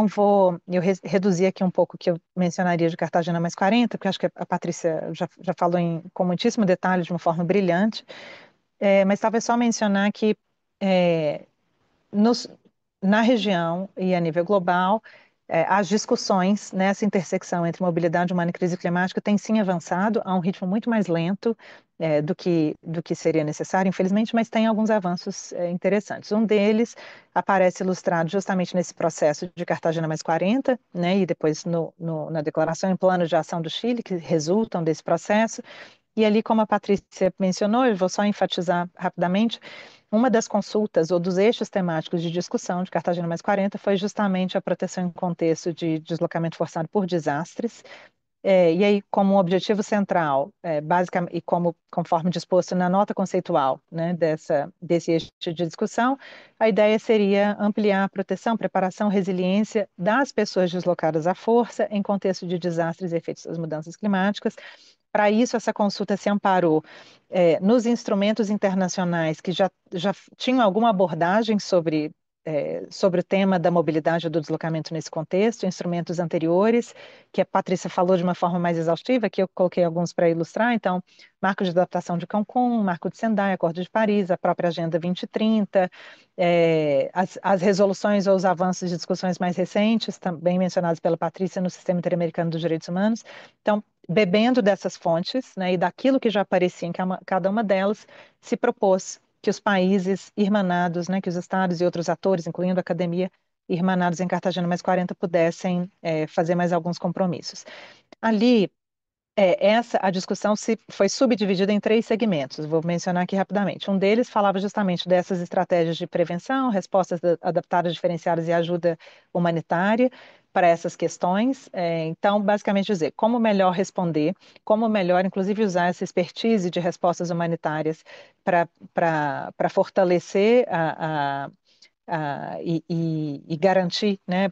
reduzi aqui um pouco o que eu mencionaria de Cartagena mais 40, porque acho que a Patrícia já falou com muitíssimo detalhe, de uma forma brilhante, mas talvez só mencionar que na região e a nível global, as discussões nessa intersecção entre mobilidade humana e crise climática têm sim avançado a um ritmo muito mais lento do que seria necessário, infelizmente, mas tem alguns avanços interessantes. Um deles aparece ilustrado justamente nesse processo de Cartagena mais 40, né, e depois na declaração em plano de ação do Chile, que resultam desse processo. E ali, como a Patrícia mencionou, eu vou só enfatizar rapidamente, uma das consultas ou dos eixos temáticos de discussão de Cartagena mais 40 foi justamente a proteção em contexto de deslocamento forçado por desastres. E aí, como um objetivo central, basicamente, e conforme disposto na nota conceitual, né, desse eixo de discussão, a ideia seria ampliar a proteção, preparação, resiliência das pessoas deslocadas à força em contexto de desastres e efeitos das mudanças climáticas. Para isso, essa consulta se amparou nos instrumentos internacionais que já tinham alguma abordagem sobre o tema da mobilidade e do deslocamento nesse contexto, instrumentos anteriores, que a Patrícia falou de uma forma mais exaustiva, que eu coloquei alguns para ilustrar. Então, Marco de Adaptação de Cancún, Marco de Sendai, Acordo de Paris, a própria Agenda 2030, as resoluções ou os avanços de discussões mais recentes, também mencionados pela Patrícia no Sistema Interamericano dos Direitos Humanos. Então, bebendo dessas fontes, né, e daquilo que já aparecia em cada uma delas, se propôs que os países irmanados, né, que os estados e outros atores, incluindo a academia, irmanados em Cartagena mais 40, pudessem fazer mais alguns compromissos. Ali, a discussão foi subdividida em 3 segmentos, vou mencionar aqui rapidamente. Um deles falava justamente dessas estratégias de prevenção, respostas adaptadas, diferenciadas e ajuda humanitária para essas questões. Então, basicamente dizer como melhor responder, como melhor, inclusive, usar essa expertise de respostas humanitárias para fortalecer e garantir, né,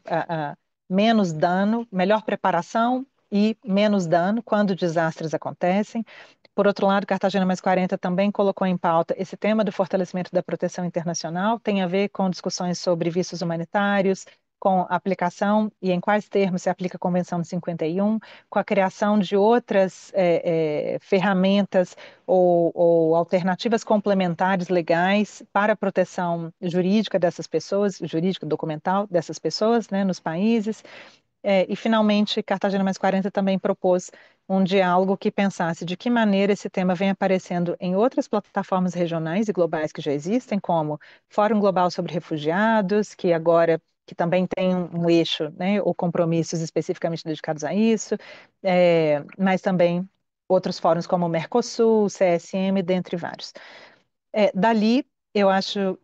menos dano, melhor preparação e menos dano quando desastres acontecem. Por outro lado, Cartagena mais 40 também colocou em pauta esse tema do fortalecimento da proteção internacional, tem a ver com discussões sobre vistos humanitários, com a aplicação e em quais termos se aplica a Convenção de 51, com a criação de outras ferramentas ou alternativas complementares legais para a proteção jurídica dessas pessoas, jurídica documental dessas pessoas, né, nos países. E, finalmente, Cartagena mais 40 também propôs um diálogo que pensasse de que maneira esse tema vem aparecendo em outras plataformas regionais e globais que já existem, como Fórum Global sobre Refugiados, que também tem um eixo, né, ou compromissos especificamente dedicados a isso, mas também outros fóruns como o Mercosul, CSM, dentre vários. Dali, eu acho,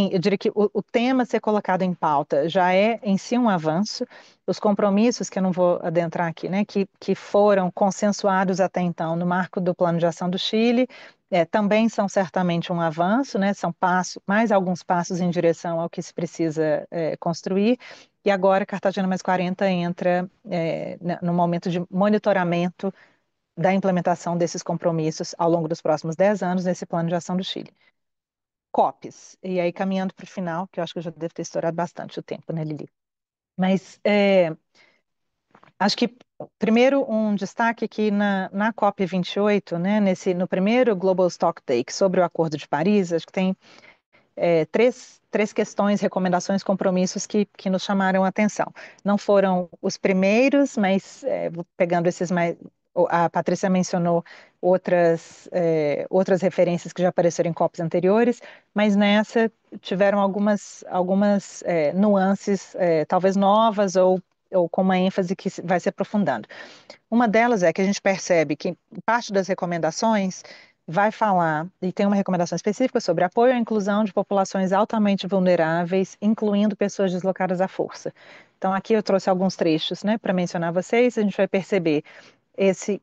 eu diria que o tema ser colocado em pauta já é em si um avanço. Os compromissos, que eu não vou adentrar aqui, né, que foram consensuados até então no marco do Plano de Ação do Chile, também são certamente um avanço, né, são mais alguns passos em direção ao que se precisa construir. E agora, Cartagena mais 40 entra no momento de monitoramento da implementação desses compromissos ao longo dos próximos 10 anos nesse plano de ação do Chile. COPs, e aí caminhando para o final, que eu acho que eu já devo ter estourado bastante o tempo, né, Lili? Mas acho que, primeiro, um destaque aqui na COP28, né, no primeiro Global Stocktake sobre o Acordo de Paris, acho que tem três questões, recomendações, compromissos que nos chamaram a atenção. Não foram os primeiros, mas pegando esses mais. A Patrícia mencionou outras referências que já apareceram em COPs anteriores, mas nessa tiveram algumas nuances, talvez novas ou com uma ênfase que vai se aprofundando. Uma delas é que a gente percebe que parte das recomendações vai falar, e tem uma recomendação específica sobre apoio à inclusão de populações altamente vulneráveis, incluindo pessoas deslocadas à força. Então, aqui eu trouxe alguns trechos, né, para mencionar a vocês, a gente vai perceber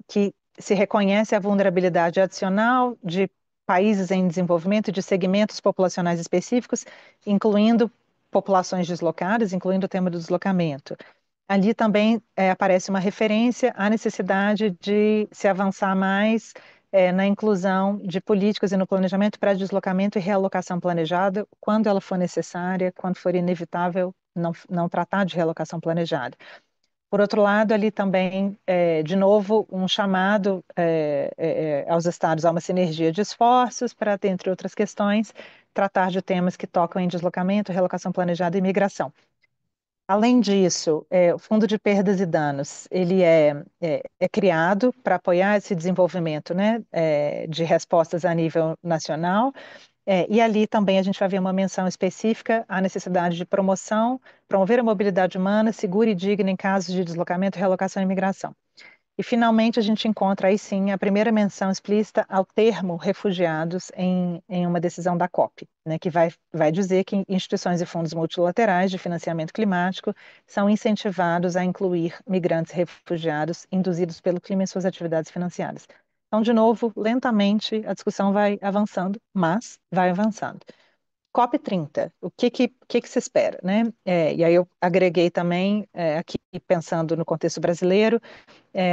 que se reconhece a vulnerabilidade adicional de países em desenvolvimento e de segmentos populacionais específicos, incluindo populações deslocadas, incluindo o tema do deslocamento. Ali também aparece uma referência à necessidade de se avançar mais na inclusão de políticas e no planejamento para deslocamento e realocação planejada, quando ela for necessária, quando for inevitável não tratar de realocação planejada. Por outro lado, ali também, de novo, um chamado aos estados a uma sinergia de esforços para, dentre outras questões, tratar de temas que tocam em deslocamento, realocação planejada e migração. Além disso, o Fundo de Perdas e Danos, ele é criado para apoiar esse desenvolvimento, né, de respostas a nível nacional, e ali também a gente vai ver uma menção específica à necessidade de promover a mobilidade humana segura e digna em casos de deslocamento, realocação e imigração. E, finalmente, a gente encontra aí sim a primeira menção explícita ao termo refugiados em uma decisão da COP, né, que vai dizer que instituições e fundos multilaterais de financiamento climático são incentivados a incluir migrantes refugiados induzidos pelo clima em suas atividades financiadas. Então, de novo, lentamente a discussão vai avançando, mas vai avançando. COP30, o que se espera, né? E aí eu agreguei também, aqui pensando no contexto brasileiro,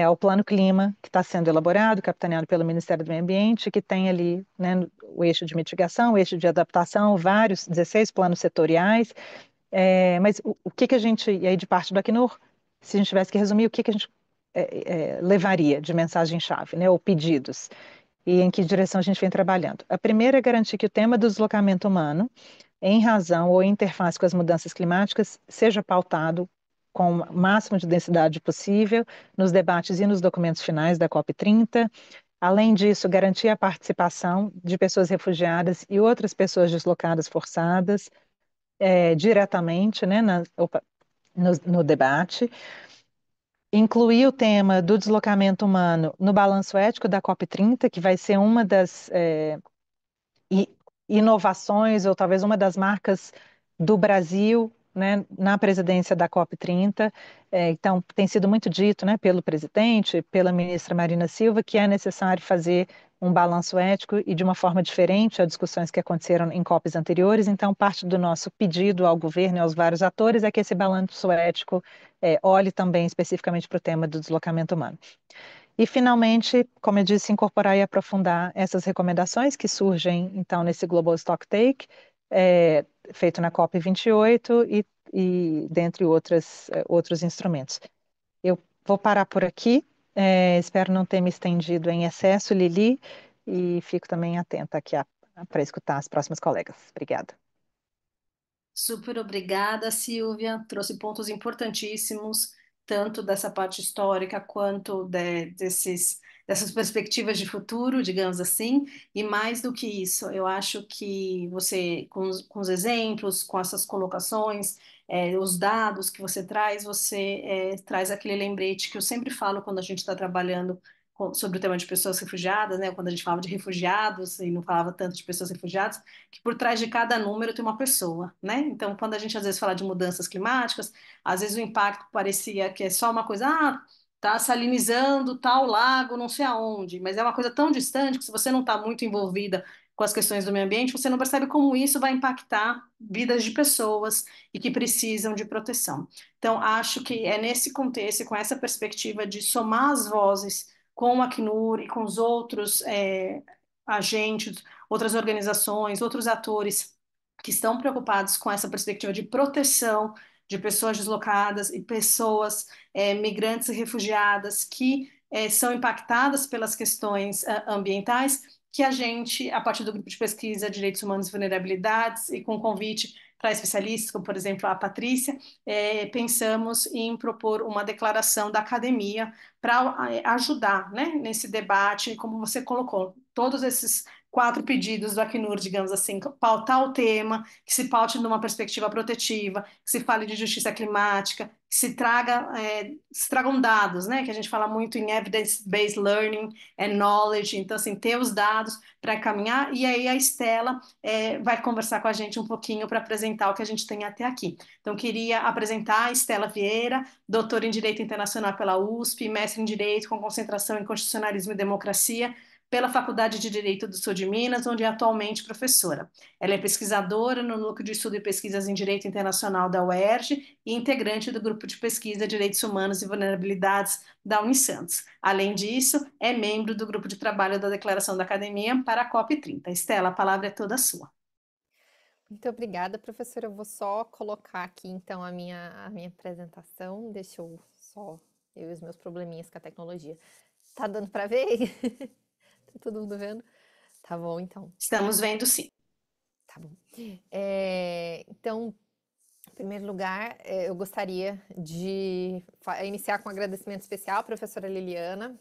ao Plano Clima, que está sendo elaborado, capitaneado pelo Ministério do Meio Ambiente, que tem ali, né, o eixo de mitigação, o eixo de adaptação, vários, 16 planos setoriais, mas o que a gente, e aí de parte do Acnur, se a gente tivesse que resumir, o que a gente levaria de mensagem-chave, né, ou pedidos, e em que direção a gente vem trabalhando? A primeira é garantir que o tema do deslocamento humano, em razão ou interface com as mudanças climáticas, seja pautado com o máximo de densidade possível nos debates e nos documentos finais da COP30. Além disso, garantir a participação de pessoas refugiadas e outras pessoas deslocadas forçadas diretamente, né, no debate. Incluir o tema do deslocamento humano no balanço ético da COP30, que vai ser uma das inovações, ou talvez uma das marcas do Brasil, né, na presidência da COP30. Então, tem sido muito dito, né, pelo presidente, pela ministra Marina Silva, que é necessário fazer um balanço ético e de uma forma diferente a discussões que aconteceram em COPs anteriores. Então, parte do nosso pedido ao governo e aos vários atores é que esse balanço ético olhe também especificamente para o tema do deslocamento humano. E, finalmente, como eu disse, incorporar e aprofundar essas recomendações que surgem, então, nesse Global Stocktake, feito na COP28 e dentre outros instrumentos. Eu vou parar por aqui, espero não ter me estendido em excesso, Lili, e fico também atenta aqui para escutar as próximas colegas. Obrigada. Super obrigada, Silvia. Trouxe pontos importantíssimos, tanto dessa parte histórica quanto dessas perspectivas de futuro, digamos assim. E mais do que isso, eu acho que você, com os exemplos, com essas colocações, os dados que você traz aquele lembrete que eu sempre falo quando a gente está trabalhando sobre o tema de pessoas refugiadas, né? Quando a gente falava de refugiados e não falava tanto de pessoas refugiadas, que por trás de cada número tem uma pessoa, né? Então, quando a gente às vezes fala de mudanças climáticas, às vezes o impacto parecia que é só uma coisa, tá salinizando tal lago, não sei aonde, mas é uma coisa tão distante que se você não está muito envolvida com as questões do meio ambiente, você não percebe como isso vai impactar vidas de pessoas e que precisam de proteção. Então, acho que é nesse contexto, com essa perspectiva de somar as vozes com o Acnur e com os outros agentes, outras organizações, outros atores que estão preocupados com essa perspectiva de proteção de pessoas deslocadas e pessoas migrantes e refugiadas que são impactadas pelas questões ambientais, que a gente, a partir do grupo de pesquisa Direitos Humanos e Vulnerabilidades, e com convite para especialistas, como por exemplo a Patrícia, pensamos em propor uma declaração da academia para ajudar, né, nesse debate, como você colocou, todos esses 4 pedidos do Acnur, digamos assim, pautar o tema, que se paute numa perspectiva protetiva, que se fale de justiça climática, que se tragam dados, né, que a gente fala muito em evidence-based learning and knowledge, então assim, ter os dados para caminhar, e aí a Estela vai conversar com a gente um pouquinho para apresentar o que a gente tem até aqui. Então, queria apresentar a Estela Vieira, doutora em Direito Internacional pela USP, mestre em Direito com concentração em Constitucionalismo e Democracia pela Faculdade de Direito do Sul de Minas, onde é atualmente professora. Ela é pesquisadora no Núcleo de Estudo e Pesquisas em Direito Internacional da UERJ e integrante do Grupo de Pesquisa Direitos Humanos e Vulnerabilidades da Unisantos. Além disso, é membro do Grupo de Trabalho da Declaração da Academia para a COP30. Estela, a palavra é toda sua. Muito obrigada, professora. Eu vou só colocar aqui, então, a minha apresentação. Deixa eu só... Eu e os meus probleminhas com a tecnologia. Tá dando para ver? Tá todo mundo vendo? Tá bom, então. Estamos vendo, sim. Tá bom. Então, em primeiro lugar, eu gostaria de iniciar com um agradecimento especial à professora Liliana,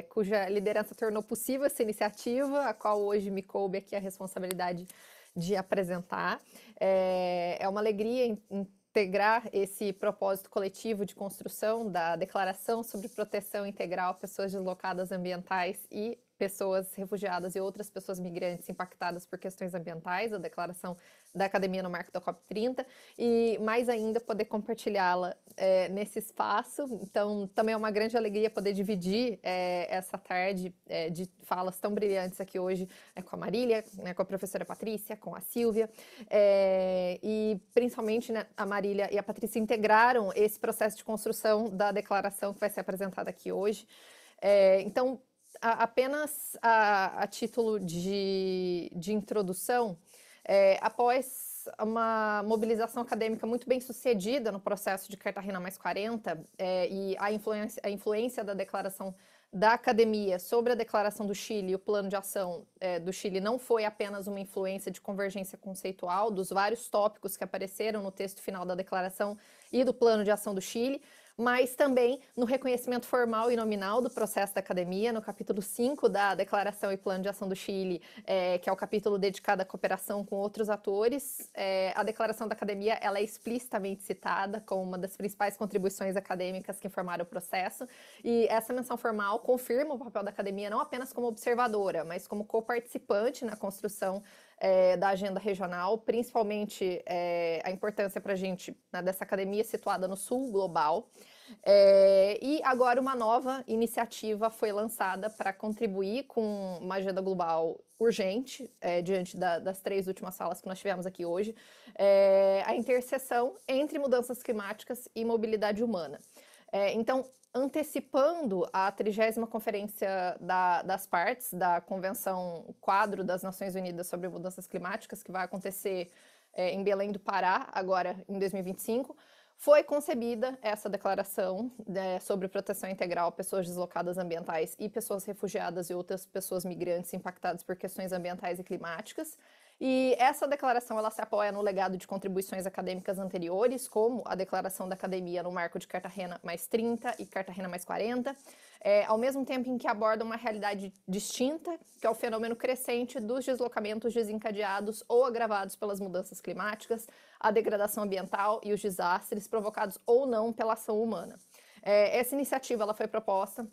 cuja liderança tornou possível essa iniciativa, a qual hoje me coube aqui a responsabilidade de apresentar. É uma alegria integrar esse propósito coletivo de construção da Declaração sobre Proteção Integral a Pessoas Deslocadas Ambientais e Pessoas Refugiadas e outras pessoas migrantes impactadas por questões ambientais, a declaração da Academia no marco da COP30, e mais ainda poder compartilhá-la nesse espaço. Então, também é uma grande alegria poder dividir essa tarde de falas tão brilhantes aqui hoje com a Marília, com a professora Patrícia, com a Silvia, e principalmente a Marília e a Patrícia integraram esse processo de construção da declaração que vai ser apresentada aqui hoje. Então, apenas a título de introdução, após uma mobilização acadêmica muito bem sucedida no processo de Cartagena mais 40 e a influência da declaração da academia sobre a declaração do Chile e o plano de ação do Chile não foi apenas uma influência de convergência conceitual dos vários tópicos que apareceram no texto final da declaração e do plano de ação do Chile, mas também no reconhecimento formal e nominal do processo da academia, no capítulo 5 da Declaração e Plano de Ação do Chile, que é o capítulo dedicado à cooperação com outros atores. A declaração da academia ela é explicitamente citada como uma das principais contribuições acadêmicas que informaram o processo, e essa menção formal confirma o papel da academia não apenas como observadora, mas como co-participante na construção da agenda regional, principalmente a importância para a gente dessa academia situada no sul global. E agora uma nova iniciativa foi lançada para contribuir com uma agenda global urgente, diante das 3 últimas salas que nós tivemos aqui hoje, a interseção entre mudanças climáticas e mobilidade humana. Então, antecipando a 30ª Conferência das Partes da Convenção Quadro das Nações Unidas sobre Mudanças Climáticas, que vai acontecer em Belém do Pará, agora em 2025, foi concebida essa declaração sobre proteção integral a pessoas deslocadas ambientais e pessoas refugiadas e outras pessoas migrantes impactadas por questões ambientais e climáticas. E essa declaração ela se apoia no legado de contribuições acadêmicas anteriores, como a declaração da academia no marco de Cartagena mais 30 e Cartagena mais 40, ao mesmo tempo em que aborda uma realidade distinta, que é o fenômeno crescente dos deslocamentos desencadeados ou agravados pelas mudanças climáticas, a degradação ambiental e os desastres provocados ou não pela ação humana. Essa iniciativa ela foi proposta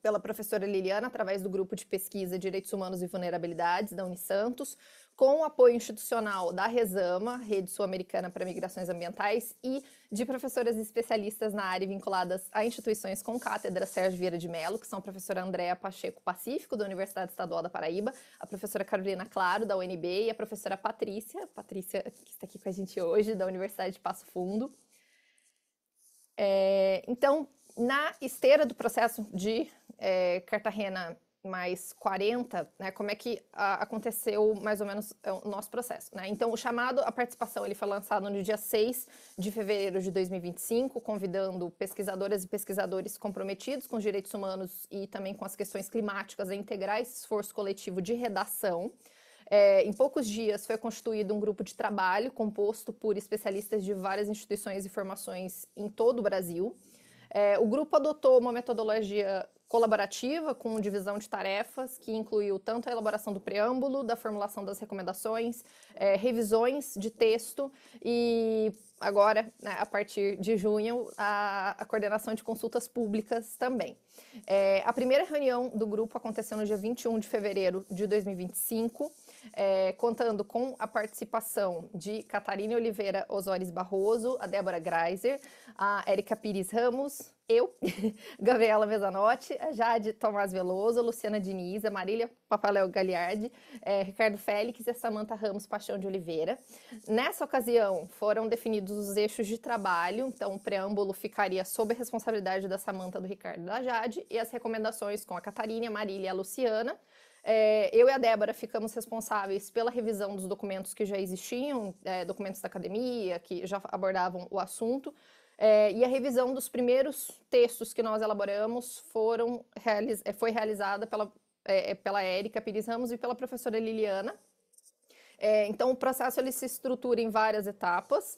pela professora Liliana, através do Grupo de Pesquisa Direitos Humanos e Vulnerabilidades, da Unisantos, com o apoio institucional da RESAMA, Rede Sul-Americana para Migrações Ambientais, e de professoras especialistas na área vinculadas a instituições com cátedra Sérgio Vieira de Mello, que são a professora Andréa Pacheco Pacífico, da Universidade Estadual da Paraíba, a professora Carolina Claro, da UNB, e a professora Patrícia, que está aqui com a gente hoje, da Universidade de Passo Fundo. Então, na esteira do processo de Cartagena mais 40, né, como é que aconteceu mais ou menos o nosso processo, né? Então, o chamado à participação, ele foi lançado no dia 6 de fevereiro de 2025, convidando pesquisadoras e pesquisadores comprometidos com os direitos humanos e também com as questões climáticas a integrar esse esforço coletivo de redação. Em poucos dias foi constituído um grupo de trabalho composto por especialistas de várias instituições e formações em todo o Brasil. O grupo adotou uma metodologia colaborativa com divisão de tarefas, que incluiu tanto a elaboração do preâmbulo, da formulação das recomendações, revisões de texto e agora, né, a partir de junho, a coordenação de consultas públicas também. A primeira reunião do grupo aconteceu no dia 21 de fevereiro de 2025, contando com a participação de Catarina Oliveira Osório Barroso, a Débora Greiser, a Érica Pires Ramos, eu, Gabriela Mesanotti, a Jade Tomás Veloso, a Luciana Diniz, a Marília Papaléu Gagliardi, Ricardo Félix e a Samanta Ramos Paixão de Oliveira. Nessa ocasião, foram definidos os eixos de trabalho, então o preâmbulo ficaria sob a responsabilidade da Samanta, do Ricardo e da Jade, e as recomendações com a Catarina, a Marília e a Luciana. Eu e a Débora ficamos responsáveis pela revisão dos documentos que já existiam, documentos da academia, que já abordavam o assunto, e a revisão dos primeiros textos que nós elaboramos foi realizada pela Érica Pires Ramos e pela professora Liliana. Então, o processo ele se estrutura em várias etapas.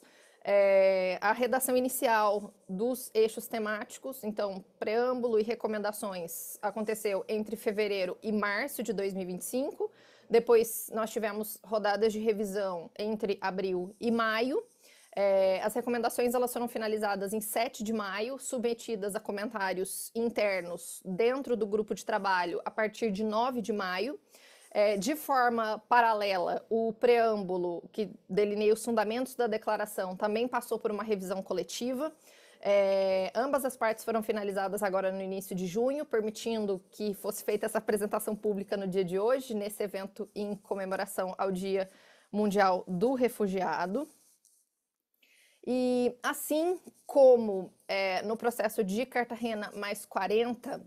A redação inicial dos eixos temáticos, então, preâmbulo e recomendações, aconteceu entre fevereiro e março de 2025. Depois, nós tivemos rodadas de revisão entre abril e maio. As recomendações elas foram finalizadas em 7 de maio, submetidas a comentários internos dentro do grupo de trabalho a partir de 9 de maio. De forma paralela, o preâmbulo, que delineia os fundamentos da declaração, também passou por uma revisão coletiva. Ambas as partes foram finalizadas agora no início de junho, permitindo que fosse feita essa apresentação pública no dia de hoje, nesse evento em comemoração ao Dia Mundial do Refugiado. E assim como no processo de Cartagena mais 40,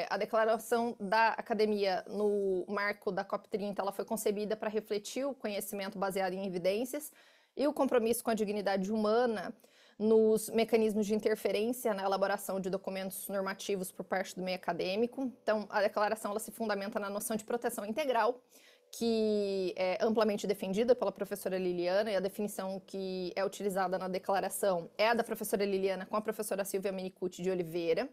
a declaração da academia no marco da COP30 ela foi concebida para refletir o conhecimento baseado em evidências e o compromisso com a dignidade humana nos mecanismos de interferência na elaboração de documentos normativos por parte do meio acadêmico. Então, a declaração ela se fundamenta na noção de proteção integral, que é amplamente defendida pela professora Liliana, e a definição que é utilizada na declaração é a da professora Liliana com a professora Silvia Menicucci de Oliveira,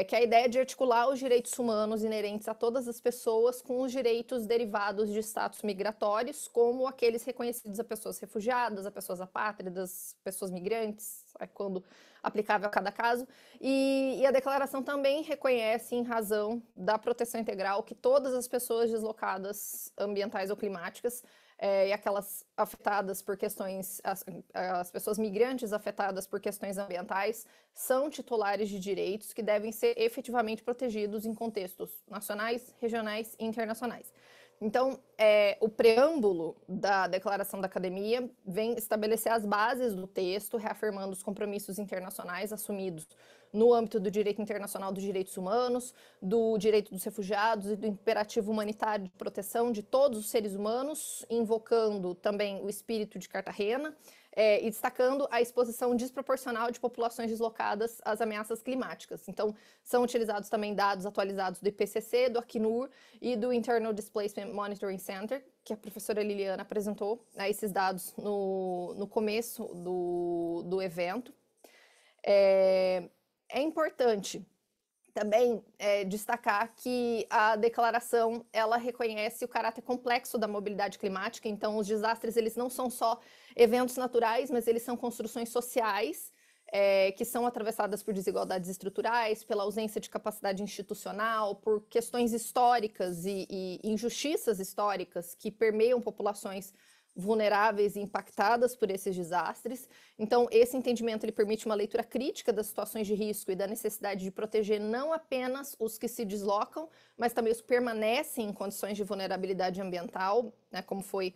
que é a ideia de articular os direitos humanos inerentes a todas as pessoas com os direitos derivados de status migratórios, como aqueles reconhecidos a pessoas refugiadas, a pessoas apátridas, pessoas migrantes, quando aplicável a cada caso, e a declaração também reconhece, em razão da proteção integral, que todas as pessoas deslocadas ambientais ou climáticas e aquelas afetadas por questões, as pessoas migrantes afetadas por questões ambientais, são titulares de direitos que devem ser efetivamente protegidos em contextos nacionais, regionais e internacionais. Então, o preâmbulo da Declaração da Academia vem estabelecer as bases do texto, reafirmando os compromissos internacionais assumidos no âmbito do direito internacional dos direitos humanos, do direito dos refugiados e do imperativo humanitário de proteção de todos os seres humanos, invocando também o espírito de Cartagena, e destacando a exposição desproporcional de populações deslocadas às ameaças climáticas. Então, são utilizados também dados atualizados do IPCC, do Acnur e do Internal Displacement Monitoring Center, que a professora Liliana apresentou, esses dados no começo do evento. É importante também destacar que a declaração ela reconhece o caráter complexo da mobilidade climática. Então, os desastres eles não são só eventos naturais, mas eles são construções sociais que são atravessadas por desigualdades estruturais, pela ausência de capacidade institucional, por questões históricas e injustiças históricas que permeiam populações vulneráveis e impactadas por esses desastres. Então, esse entendimento ele permite uma leitura crítica das situações de risco e da necessidade de proteger não apenas os que se deslocam, mas também os que permanecem em condições de vulnerabilidade ambiental, né, como foi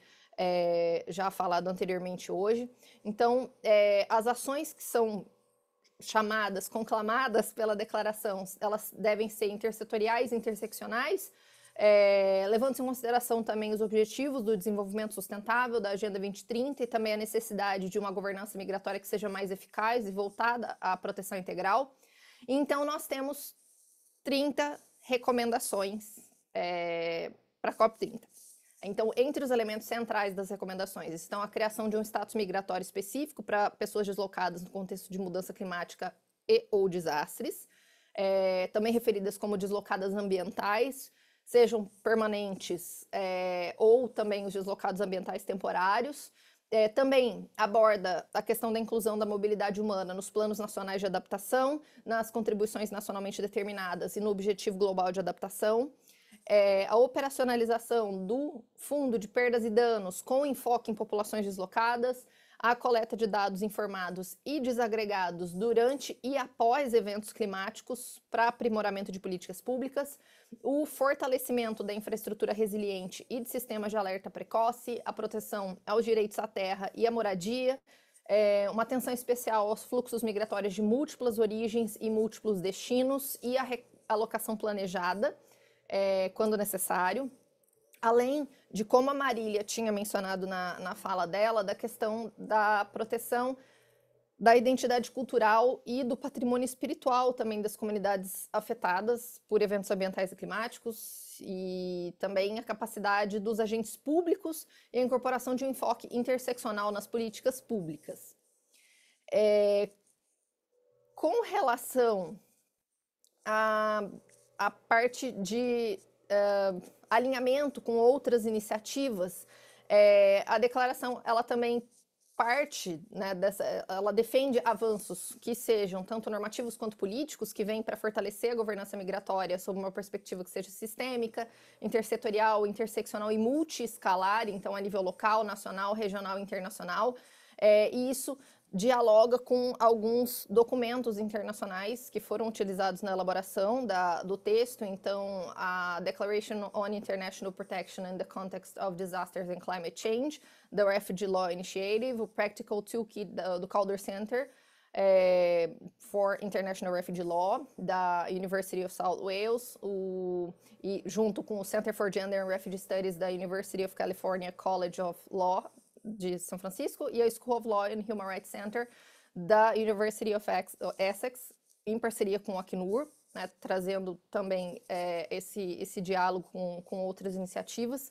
já falado anteriormente hoje. Então, as ações que são chamadas, conclamadas pela declaração, elas devem ser intersetoriais, interseccionais, levando-se em consideração também os objetivos do desenvolvimento sustentável da Agenda 2030 e também a necessidade de uma governança migratória que seja mais eficaz e voltada à proteção integral. Então, nós temos 30 recomendações para a COP30. Então, entre os elementos centrais das recomendações estão a criação de um status migratório específico para pessoas deslocadas no contexto de mudança climática e ou desastres, também referidas como deslocadas ambientais, sejam permanentes ou também os deslocados ambientais temporários. Também aborda a questão da inclusão da mobilidade humana nos planos nacionais de adaptação, nas contribuições nacionalmente determinadas e no Objetivo Global de Adaptação. A operacionalização do Fundo de Perdas e Danos com enfoque em populações deslocadas, a coleta de dados informados e desagregados durante e após eventos climáticos para aprimoramento de políticas públicas, o fortalecimento da infraestrutura resiliente e de sistemas de alerta precoce, a proteção aos direitos à terra e à moradia, uma atenção especial aos fluxos migratórios de múltiplas origens e múltiplos destinos e a alocação planejada, quando necessário, além de, como a Marília tinha mencionado na fala dela, da questão da proteção da identidade cultural e do patrimônio espiritual também das comunidades afetadas por eventos ambientais e climáticos, e também a capacidade dos agentes públicos e a incorporação de um enfoque interseccional nas políticas públicas. Com relação a parte de alinhamento com outras iniciativas, a declaração ela também parte, né, ela defende avanços que sejam tanto normativos quanto políticos, que vêm para fortalecer a governança migratória sob uma perspectiva que seja sistêmica, intersetorial, interseccional e multiescalar, então a nível local, nacional, regional e internacional, e isso dialoga com alguns documentos internacionais que foram utilizados na elaboração do texto. Então, a Declaration on International Protection in the Context of Disasters and Climate Change, the Refugee Law Initiative, o Practical Toolkit do Calder Center for International Refugee Law, da University of South Wales, e junto com o Center for Gender and Refugee Studies da University of California College of Law, de São Francisco, e a School of Law and Human Rights Center da University of Essex, em parceria com o Acnur, né, trazendo também esse diálogo com outras iniciativas.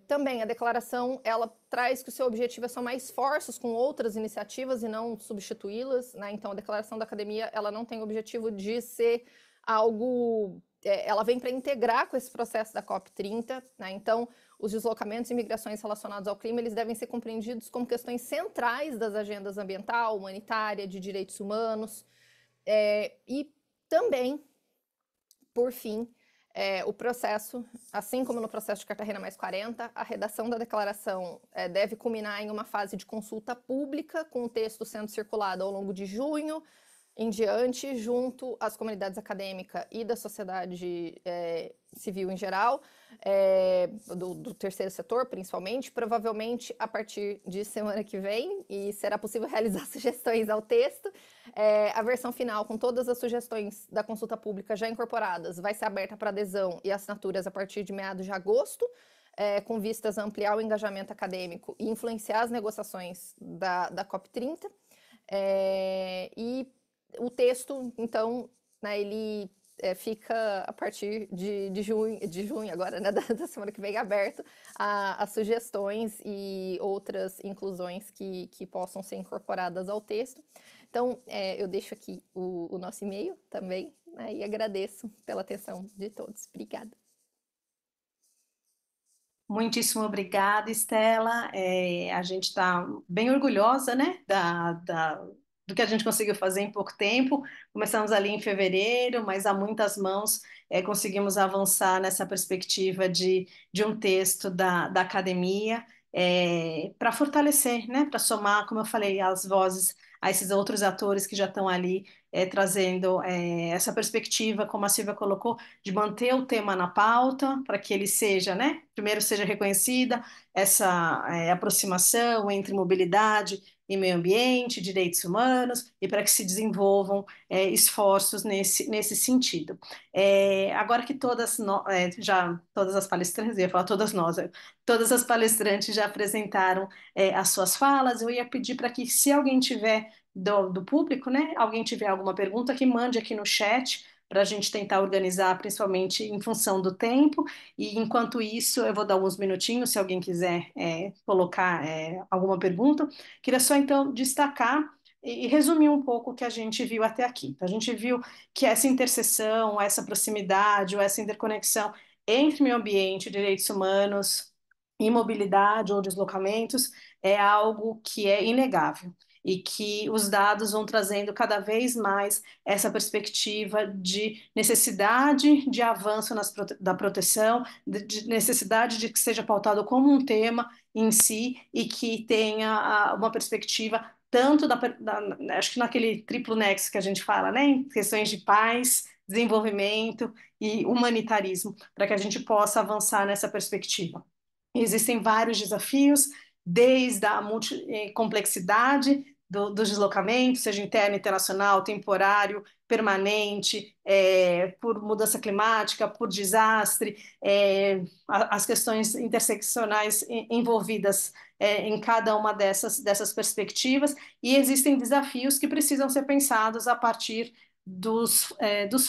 Também a declaração, ela traz que o seu objetivo é somar esforços com outras iniciativas e não substituí-las, né? Então, a declaração da academia, ela não tem o objetivo de ser algo... ela vem para integrar com esse processo da COP30, né? Então, os deslocamentos e migrações relacionados ao clima, eles devem ser compreendidos como questões centrais das agendas ambiental, humanitária, de direitos humanos, e também, por fim, o processo, assim como no processo de Cartagena mais 40, a redação da declaração deve culminar em uma fase de consulta pública, com o texto sendo circulado ao longo de junho em diante, junto às comunidades acadêmicas e da sociedade civil em geral, do terceiro setor, principalmente, provavelmente a partir de semana que vem, e será possível realizar sugestões ao texto. A versão final, com todas as sugestões da consulta pública já incorporadas, vai ser aberta para adesão e assinaturas a partir de meados de agosto, com vistas a ampliar o engajamento acadêmico e influenciar as negociações da COP30. E o texto, então, né, ele fica a partir de junho agora, né, da semana que vem, aberto a sugestões e outras inclusões que possam ser incorporadas ao texto. Então, eu deixo aqui o nosso e-mail também, né, e agradeço pela atenção de todos. Obrigada. Muitíssimo obrigada, Estela. A gente está bem orgulhosa, né, do que a gente conseguiu fazer em pouco tempo. Começamos ali em fevereiro, mas há muitas mãos conseguimos avançar nessa perspectiva de um texto da academia para fortalecer, né, para somar, como eu falei, as vozes a esses outros atores que já estão ali trazendo essa perspectiva, como a Silvia colocou, de manter o tema na pauta, para que ele seja, né, primeiro seja reconhecida essa aproximação entre mobilidade e meio ambiente, direitos humanos, e para que se desenvolvam esforços nesse sentido. Agora que todas as palestrantes, eu ia falar todas nós, todas as palestrantes já apresentaram as suas falas, eu ia pedir para que, se alguém tiver do público, né, alguém tiver alguma pergunta, que mande aqui no chat para a gente tentar organizar, principalmente em função do tempo. E enquanto isso, eu vou dar alguns minutinhos, se alguém quiser colocar alguma pergunta. Queria só então destacar e resumir um pouco o que a gente viu até aqui. A gente viu que essa interseção, essa proximidade, ou essa interconexão entre meio ambiente, direitos humanos e mobilidade ou deslocamentos é algo que é inegável e que os dados vão trazendo cada vez mais essa perspectiva de necessidade de avanço da proteção, de necessidade de que seja pautado como um tema em si e que tenha uma perspectiva tanto acho que naquele triplo nexo que a gente fala, né, em questões de paz, desenvolvimento e humanitarismo, para que a gente possa avançar nessa perspectiva. Existem vários desafios, desde a complexidade dos deslocamentos, seja interno, internacional, temporário, permanente, por mudança climática, por desastre, as questões interseccionais envolvidas em cada uma dessas perspectivas, e existem desafios que precisam ser pensados a partir dos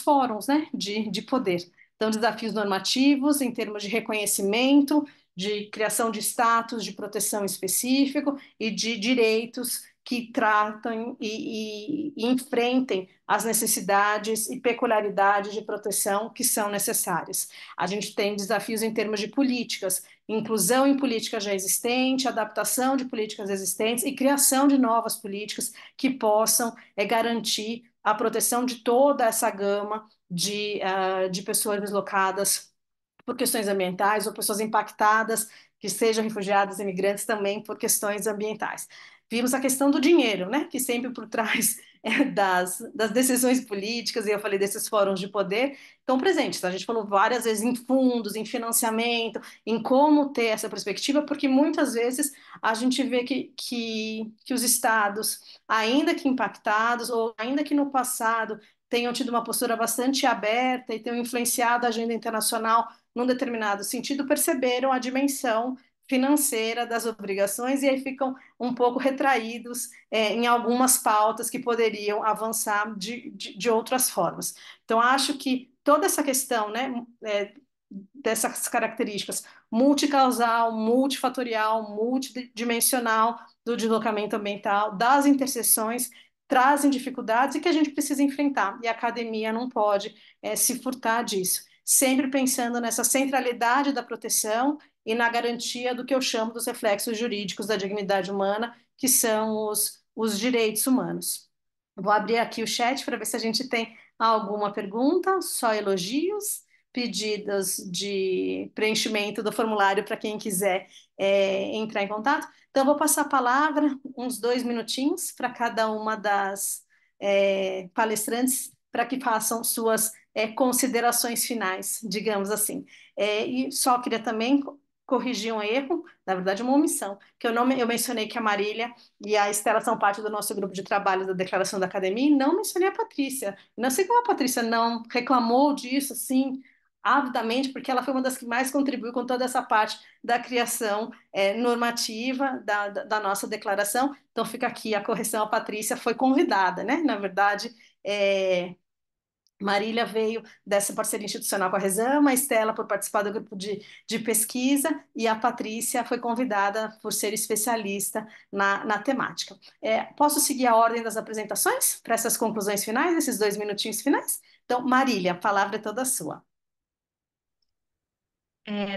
fóruns, né, de poder. Então, desafios normativos em termos de reconhecimento, de criação de status de proteção específico e de direitos que tratam e enfrentem as necessidades e peculiaridades de proteção que são necessárias. A gente tem desafios em termos de políticas, inclusão em políticas já existentes, adaptação de políticas existentes e criação de novas políticas que possam garantir a proteção de toda essa gama de pessoas deslocadas por questões ambientais ou pessoas impactadas, que sejam refugiados, imigrantes também por questões ambientais. Vimos a questão do dinheiro, né, que sempre por trás das decisões políticas, e eu falei desses fóruns de poder, estão presentes. A gente falou várias vezes em fundos, em financiamento, em como ter essa perspectiva, porque muitas vezes a gente vê que os estados, ainda que impactados, ou ainda que no passado tenham tido uma postura bastante aberta e tenham influenciado a agenda internacional num determinado sentido, perceberam a dimensão financeira das obrigações e aí ficam um pouco retraídos em algumas pautas que poderiam avançar de outras formas. Então, acho que toda essa questão, né, dessas características multicausal, multifatorial, multidimensional do deslocamento ambiental, das interseções, trazem dificuldades e que a gente precisa enfrentar. E a academia não pode se furtar disso. Sempre pensando nessa centralidade da proteção e na garantia do que eu chamo dos reflexos jurídicos da dignidade humana, que são os direitos humanos. Vou abrir aqui o chat para ver se a gente tem alguma pergunta, só elogios, pedidos de preenchimento do formulário para quem quiser entrar em contato. Então, vou passar a palavra, uns 2 minutinhos, para cada uma das palestrantes, para que façam suas considerações finais, digamos assim. E só queria também corrigir um erro, na verdade, uma omissão, que eu mencionei que a Marília e a Estela são parte do nosso grupo de trabalho da Declaração da Academia, e não mencionei a Patrícia. Não sei como a Patrícia não reclamou disso, assim, avidamente, porque ela foi uma das que mais contribuiu com toda essa parte da criação normativa da nossa declaração. Então, fica aqui a correção, a Patrícia foi convidada, né? Na verdade, Marília veio dessa parceria institucional com a Resama, a Estela por participar do grupo de pesquisa e a Patrícia foi convidada por ser especialista na temática. Posso seguir a ordem das apresentações para essas conclusões finais, esses 2 minutinhos finais? Então, Marília, a palavra é toda sua.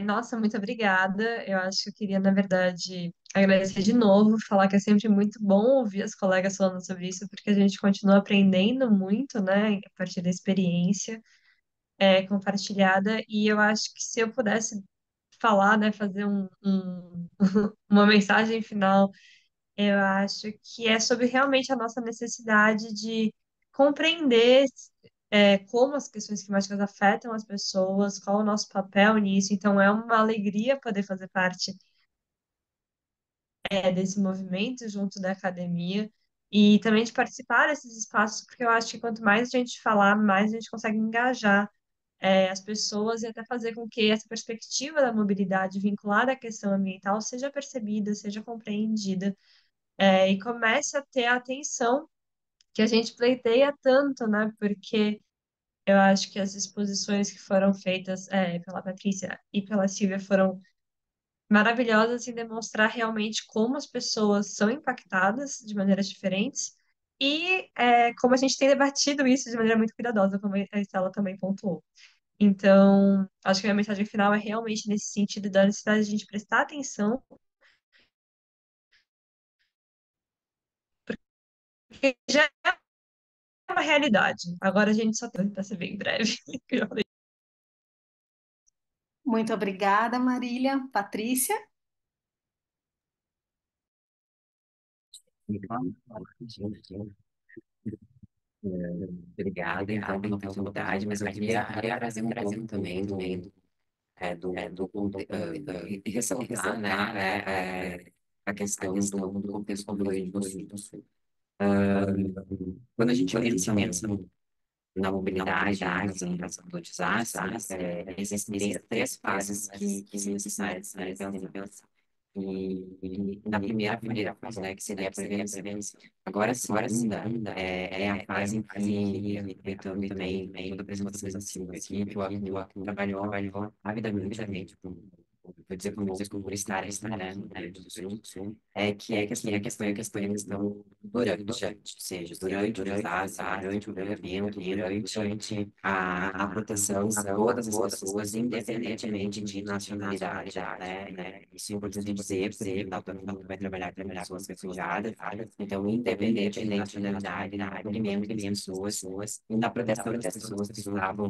Nossa, muito obrigada. Eu acho que eu queria, na verdade, agradecer de novo, falar que é sempre muito bom ouvir as colegas falando sobre isso, porque a gente continua aprendendo muito, né, a partir da experiência compartilhada. E eu acho que se eu pudesse falar, né, fazer uma mensagem final, eu acho que é sobre realmente a nossa necessidade de compreender como as questões climáticas afetam as pessoas, qual o nosso papel nisso. Então, é uma alegria poder fazer parte desse movimento junto da academia e também de participar desses espaços, porque eu acho que quanto mais a gente falar, mais a gente consegue engajar as pessoas e até fazer com que essa perspectiva da mobilidade vinculada à questão ambiental seja percebida, seja compreendida, e comece a ter a atenção que a gente pleiteia tanto, né? Porque eu acho que as exposições que foram feitas pela Patrícia e pela Silvia foram maravilhosas em demonstrar realmente como as pessoas são impactadas de maneiras diferentes e como a gente tem debatido isso de maneira muito cuidadosa, como a Estela também pontuou. Então, acho que a minha mensagem final é realmente nesse sentido da necessidade de a gente prestar atenção, porque já é uma realidade. Agora a gente só tem para ser bem breve. que eu já falei. Muito obrigada, Marília. Patrícia? Obrigado, então, pela oportunidade, mas eu queria trazer um pouco também e ressaltar, né, a questão do contexto político do Sul. Quando a gente pensa na mobilidade, na concentração do desastre, existem três fases que são necessárias, né, pensar. Na primeira fase, né, que seria a prevenção. Agora, a segunda é a fase em que, aproveitando também toda a apresentação da Silvia aqui, que o Arthur trabalhou avidamente vou dizer com por estar né, no Rio Grande do Sul, que é a questão durante, ou seja, durante o desastre, durante o evento, durante a proteção a todas as pessoas, independentemente de nacionalidade, né? Isso é importante dizer, porque o também vai trabalhar com pessoas refugiadas, então, independente de nacionalidade, na acolhimento de pessoas, e na proteção das pessoas que estavam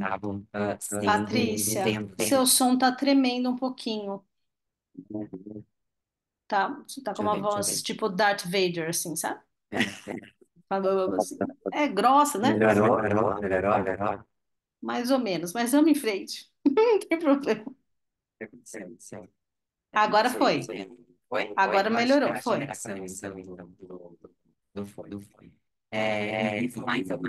Patrícia, seu som tá tremendo um pouquinho, tá? Você tá com uma voz tipo Darth Vader, assim, sabe? Falando assim. É grossa, né? Melhorou. Mais ou menos, mas vamos em frente. Não tem problema. Sim. Agora foi. Agora Eu acho que melhorou, era a foi. geração, então, do foi. E falar então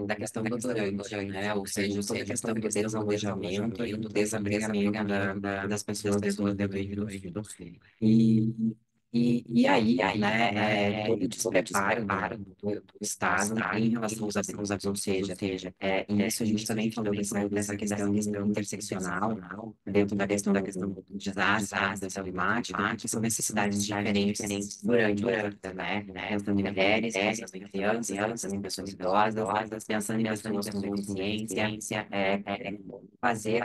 da questão do durante, né? Ou seja, sobre a questão do desalojamento e do desabrigamento das pessoas dentro do Rio do Sul. E aí, né, todo o despreparo do Estado em relação aos abusos, ou seja, e nisso a gente também falou dessa questão interseccional, dentro da questão do desastre, da climática, que são necessidades diferentes durante a vida, né? Pensando em mulheres, pensando em crianças, pensando em pessoas idosas, pensando em pessoas com deficiência, fazer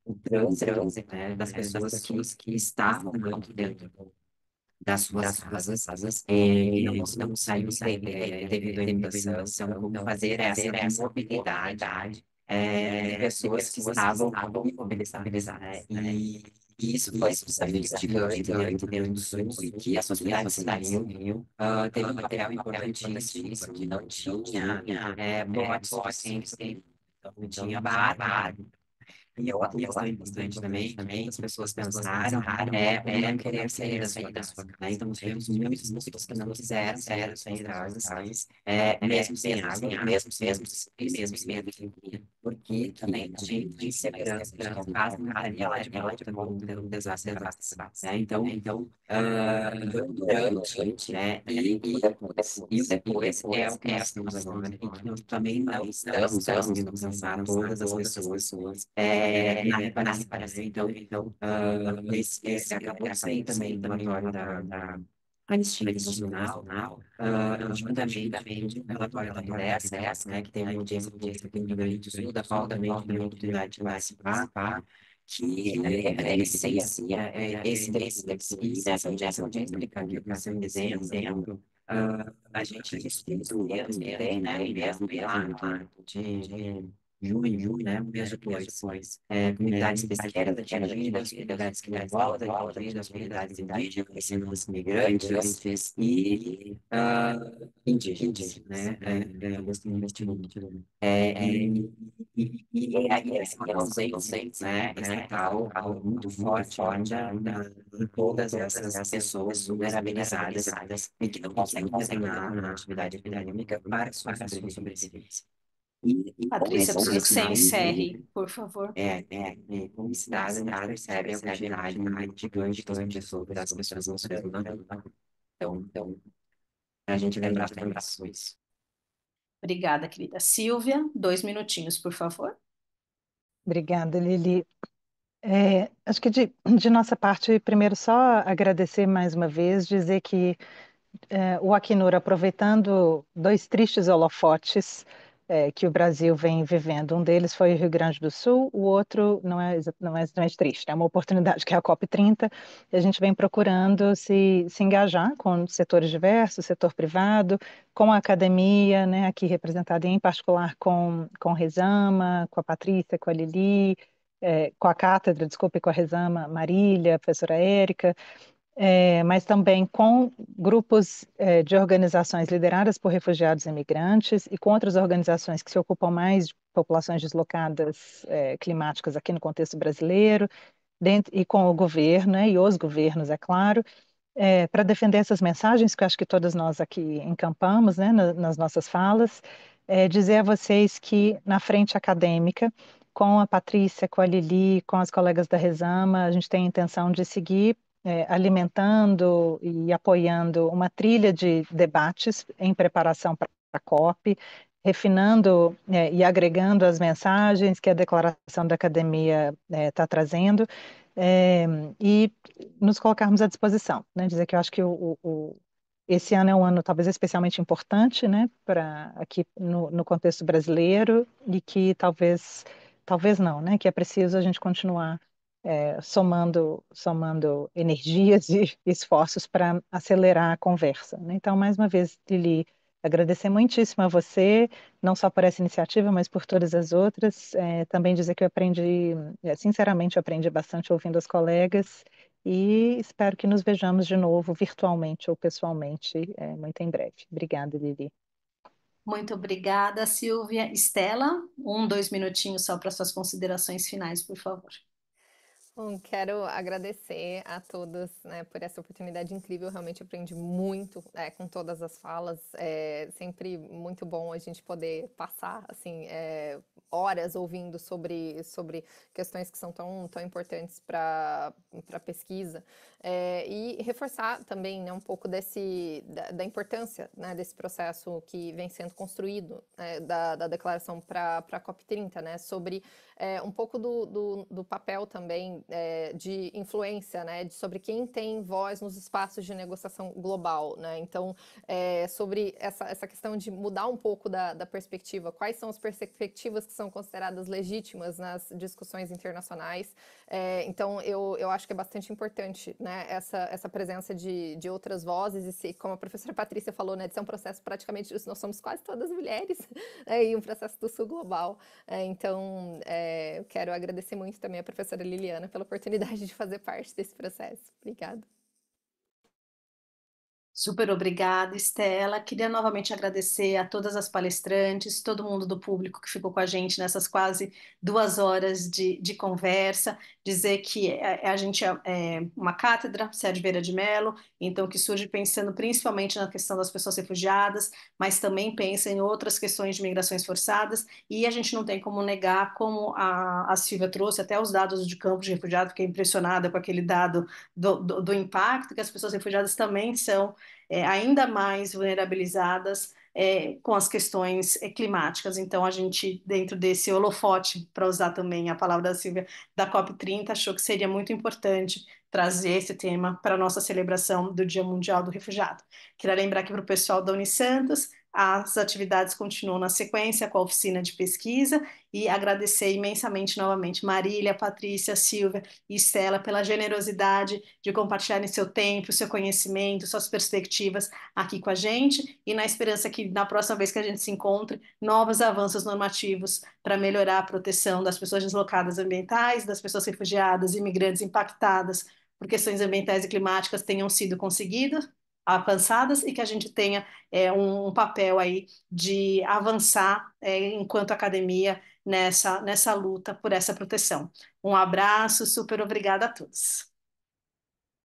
o trânsito, né, das pessoas que estavam dentro das suas casas, não saiu devido à inundação, como fazer essa mobilidade de pessoas que estavam imobilizadas, né? E isso foi justamente gigante dentro do Rio Grande do Sul, e que a sociedade civil teve um papel importantíssimo, porque não tinha botes suficientes, não tinha barra. E eu gostei bastante também, as pessoas pensaram em não querer sair da sua casa, né? Então, tivemos muitas pessoas que não quiseram sair das suas casas, mesmo sem água, mesmo sem comida, porque também tinha insegurança de que a casa não estaria lá de volta quando ter um desastre, né? Então, durante, né? E depois é o que nós estamos agora, e que nós também não estamos conseguindo alcançar todas as pessoas na reparação. Então, esse acabou saindo também da relatório da Anistia Internacional, juntamente de um relatório da Floresta, né, que tem uma audiência pública aqui no Rio Grande do Sul, da qual também tive a oportunidade de participar, que evidencia e nessa audiência pública, que aconteceu em dezembro, a gente discutiu mesmo, né, e mesmo lá, junho, né, um mês depois, comunidades pesqueiras atingidas, comunidades quilombolas atingidas, comunidades indígenas, sendo migrantes e indígenas, né, neste mundo. E aí esse conceito, né, está algo muito forte ainda em todas essas pessoas vulnerabilizadas e que não conseguem retornar na atividade acadêmica para sua sobrevivência. Com Patrícia, esse preciso que você cenário, encerre, por favor. como cidade, a gente percebe a fragilidade gigante das pessoas não sabendo nada. Então, a gente lembrar isso. Obrigada, querida Silvia. 2 minutinhos, por favor. Obrigada, Lili. Acho que de nossa parte, primeiro só agradecer mais uma vez, dizer que o Acnur, aproveitando dois tristes holofotes que o Brasil vem vivendo. Um deles foi o Rio Grande do Sul, o outro não é exatamente triste, é uma oportunidade que é a COP30, e a gente vem procurando se engajar com setores diversos, setor privado, com a academia, né, aqui representada em particular com Rezama, com a Patrícia, com a Lili, com a cátedra, desculpe, com a Rezama, Marília, a professora Érica, mas também com grupos de organizações lideradas por refugiados e imigrantes e com outras organizações que se ocupam mais de populações deslocadas climáticas aqui no contexto brasileiro, e com o governo, né, e os governos, é claro, para defender essas mensagens que eu acho que todas nós aqui encampamos, né, nas nossas falas, dizer a vocês que na frente acadêmica, com a Patrícia, com a Lili, com as colegas da Rezama, a gente tem a intenção de seguir alimentando e apoiando uma trilha de debates em preparação para a COP, refinando e agregando as mensagens que a declaração da academia está trazendo, e nos colocarmos à disposição, né? Dizer que eu acho que esse ano é um ano talvez especialmente importante, né, para aqui no contexto brasileiro e que talvez não, né, que é preciso a gente continuar somando energias e esforços para acelerar a conversa, né? Então, mais uma vez, Lili, agradecer muitíssimo a você, não só por essa iniciativa, mas por todas as outras. Também dizer que eu aprendi, sinceramente, eu aprendi bastante ouvindo os colegas e espero que nos vejamos de novo, virtualmente ou pessoalmente, muito em breve. Obrigada, Lili. Muito obrigada, Silvia. Estela, 2 minutinhos só para suas considerações finais, por favor. Bom, quero agradecer a todos, né, por essa oportunidade incrível. Realmente aprendi muito, com todas as falas. É sempre muito bom a gente poder passar assim, horas ouvindo sobre questões que são tão importantes para a pesquisa. E reforçar também, né, um pouco da importância, né, desse processo que vem sendo construído, né, da declaração para a COP30, né, sobre um pouco do papel também de influência, né, sobre quem tem voz nos espaços de negociação global, né? Então, sobre essa questão de mudar um pouco da perspectiva, quais são as perspectivas que são consideradas legítimas nas discussões internacionais. Então, eu acho que é bastante importante, né, essa presença de outras vozes, e como a professora Patrícia falou, né, de ser um processo praticamente, nós somos quase todas mulheres, e um processo do Sul global. Então, eu quero agradecer muito também a professora Liliana pela oportunidade de fazer parte desse processo. Obrigada. Super obrigada, Estela. Queria novamente agradecer a todas as palestrantes, todo mundo do público que ficou com a gente nessas quase 2 horas de conversa. Dizer que a gente é uma cátedra, Sérgio Vieira de Mello, então que surge pensando principalmente na questão das pessoas refugiadas, mas também pensa em outras questões de migrações forçadas, e a gente não tem como negar, como a Silvia trouxe, até os dados de campos de refugiados, fiquei impressionada com aquele dado do impacto que as pessoas refugiadas também são ainda mais vulnerabilizadas com as questões climáticas. Então, a gente, dentro desse holofote, para usar também a palavra da Silvia, da COP30, achou que seria muito importante trazer esse tema para a nossa celebração do Dia Mundial do Refugiado. Queria lembrar aqui para o pessoal da Unisantos, as atividades continuam na sequência com a oficina de pesquisa e agradecer imensamente novamente Marília, Patrícia, Silvia e Estela pela generosidade de compartilharem seu tempo, seu conhecimento, suas perspectivas aqui com a gente e na esperança que na próxima vez que a gente se encontre, novos avanços normativos para melhorar a proteção das pessoas deslocadas ambientais, das pessoas refugiadas, imigrantes impactadas por questões ambientais e climáticas tenham sido conseguidas, alcançadas e que a gente tenha um papel aí de avançar enquanto academia nessa luta por essa proteção. Um abraço, super obrigada a todos.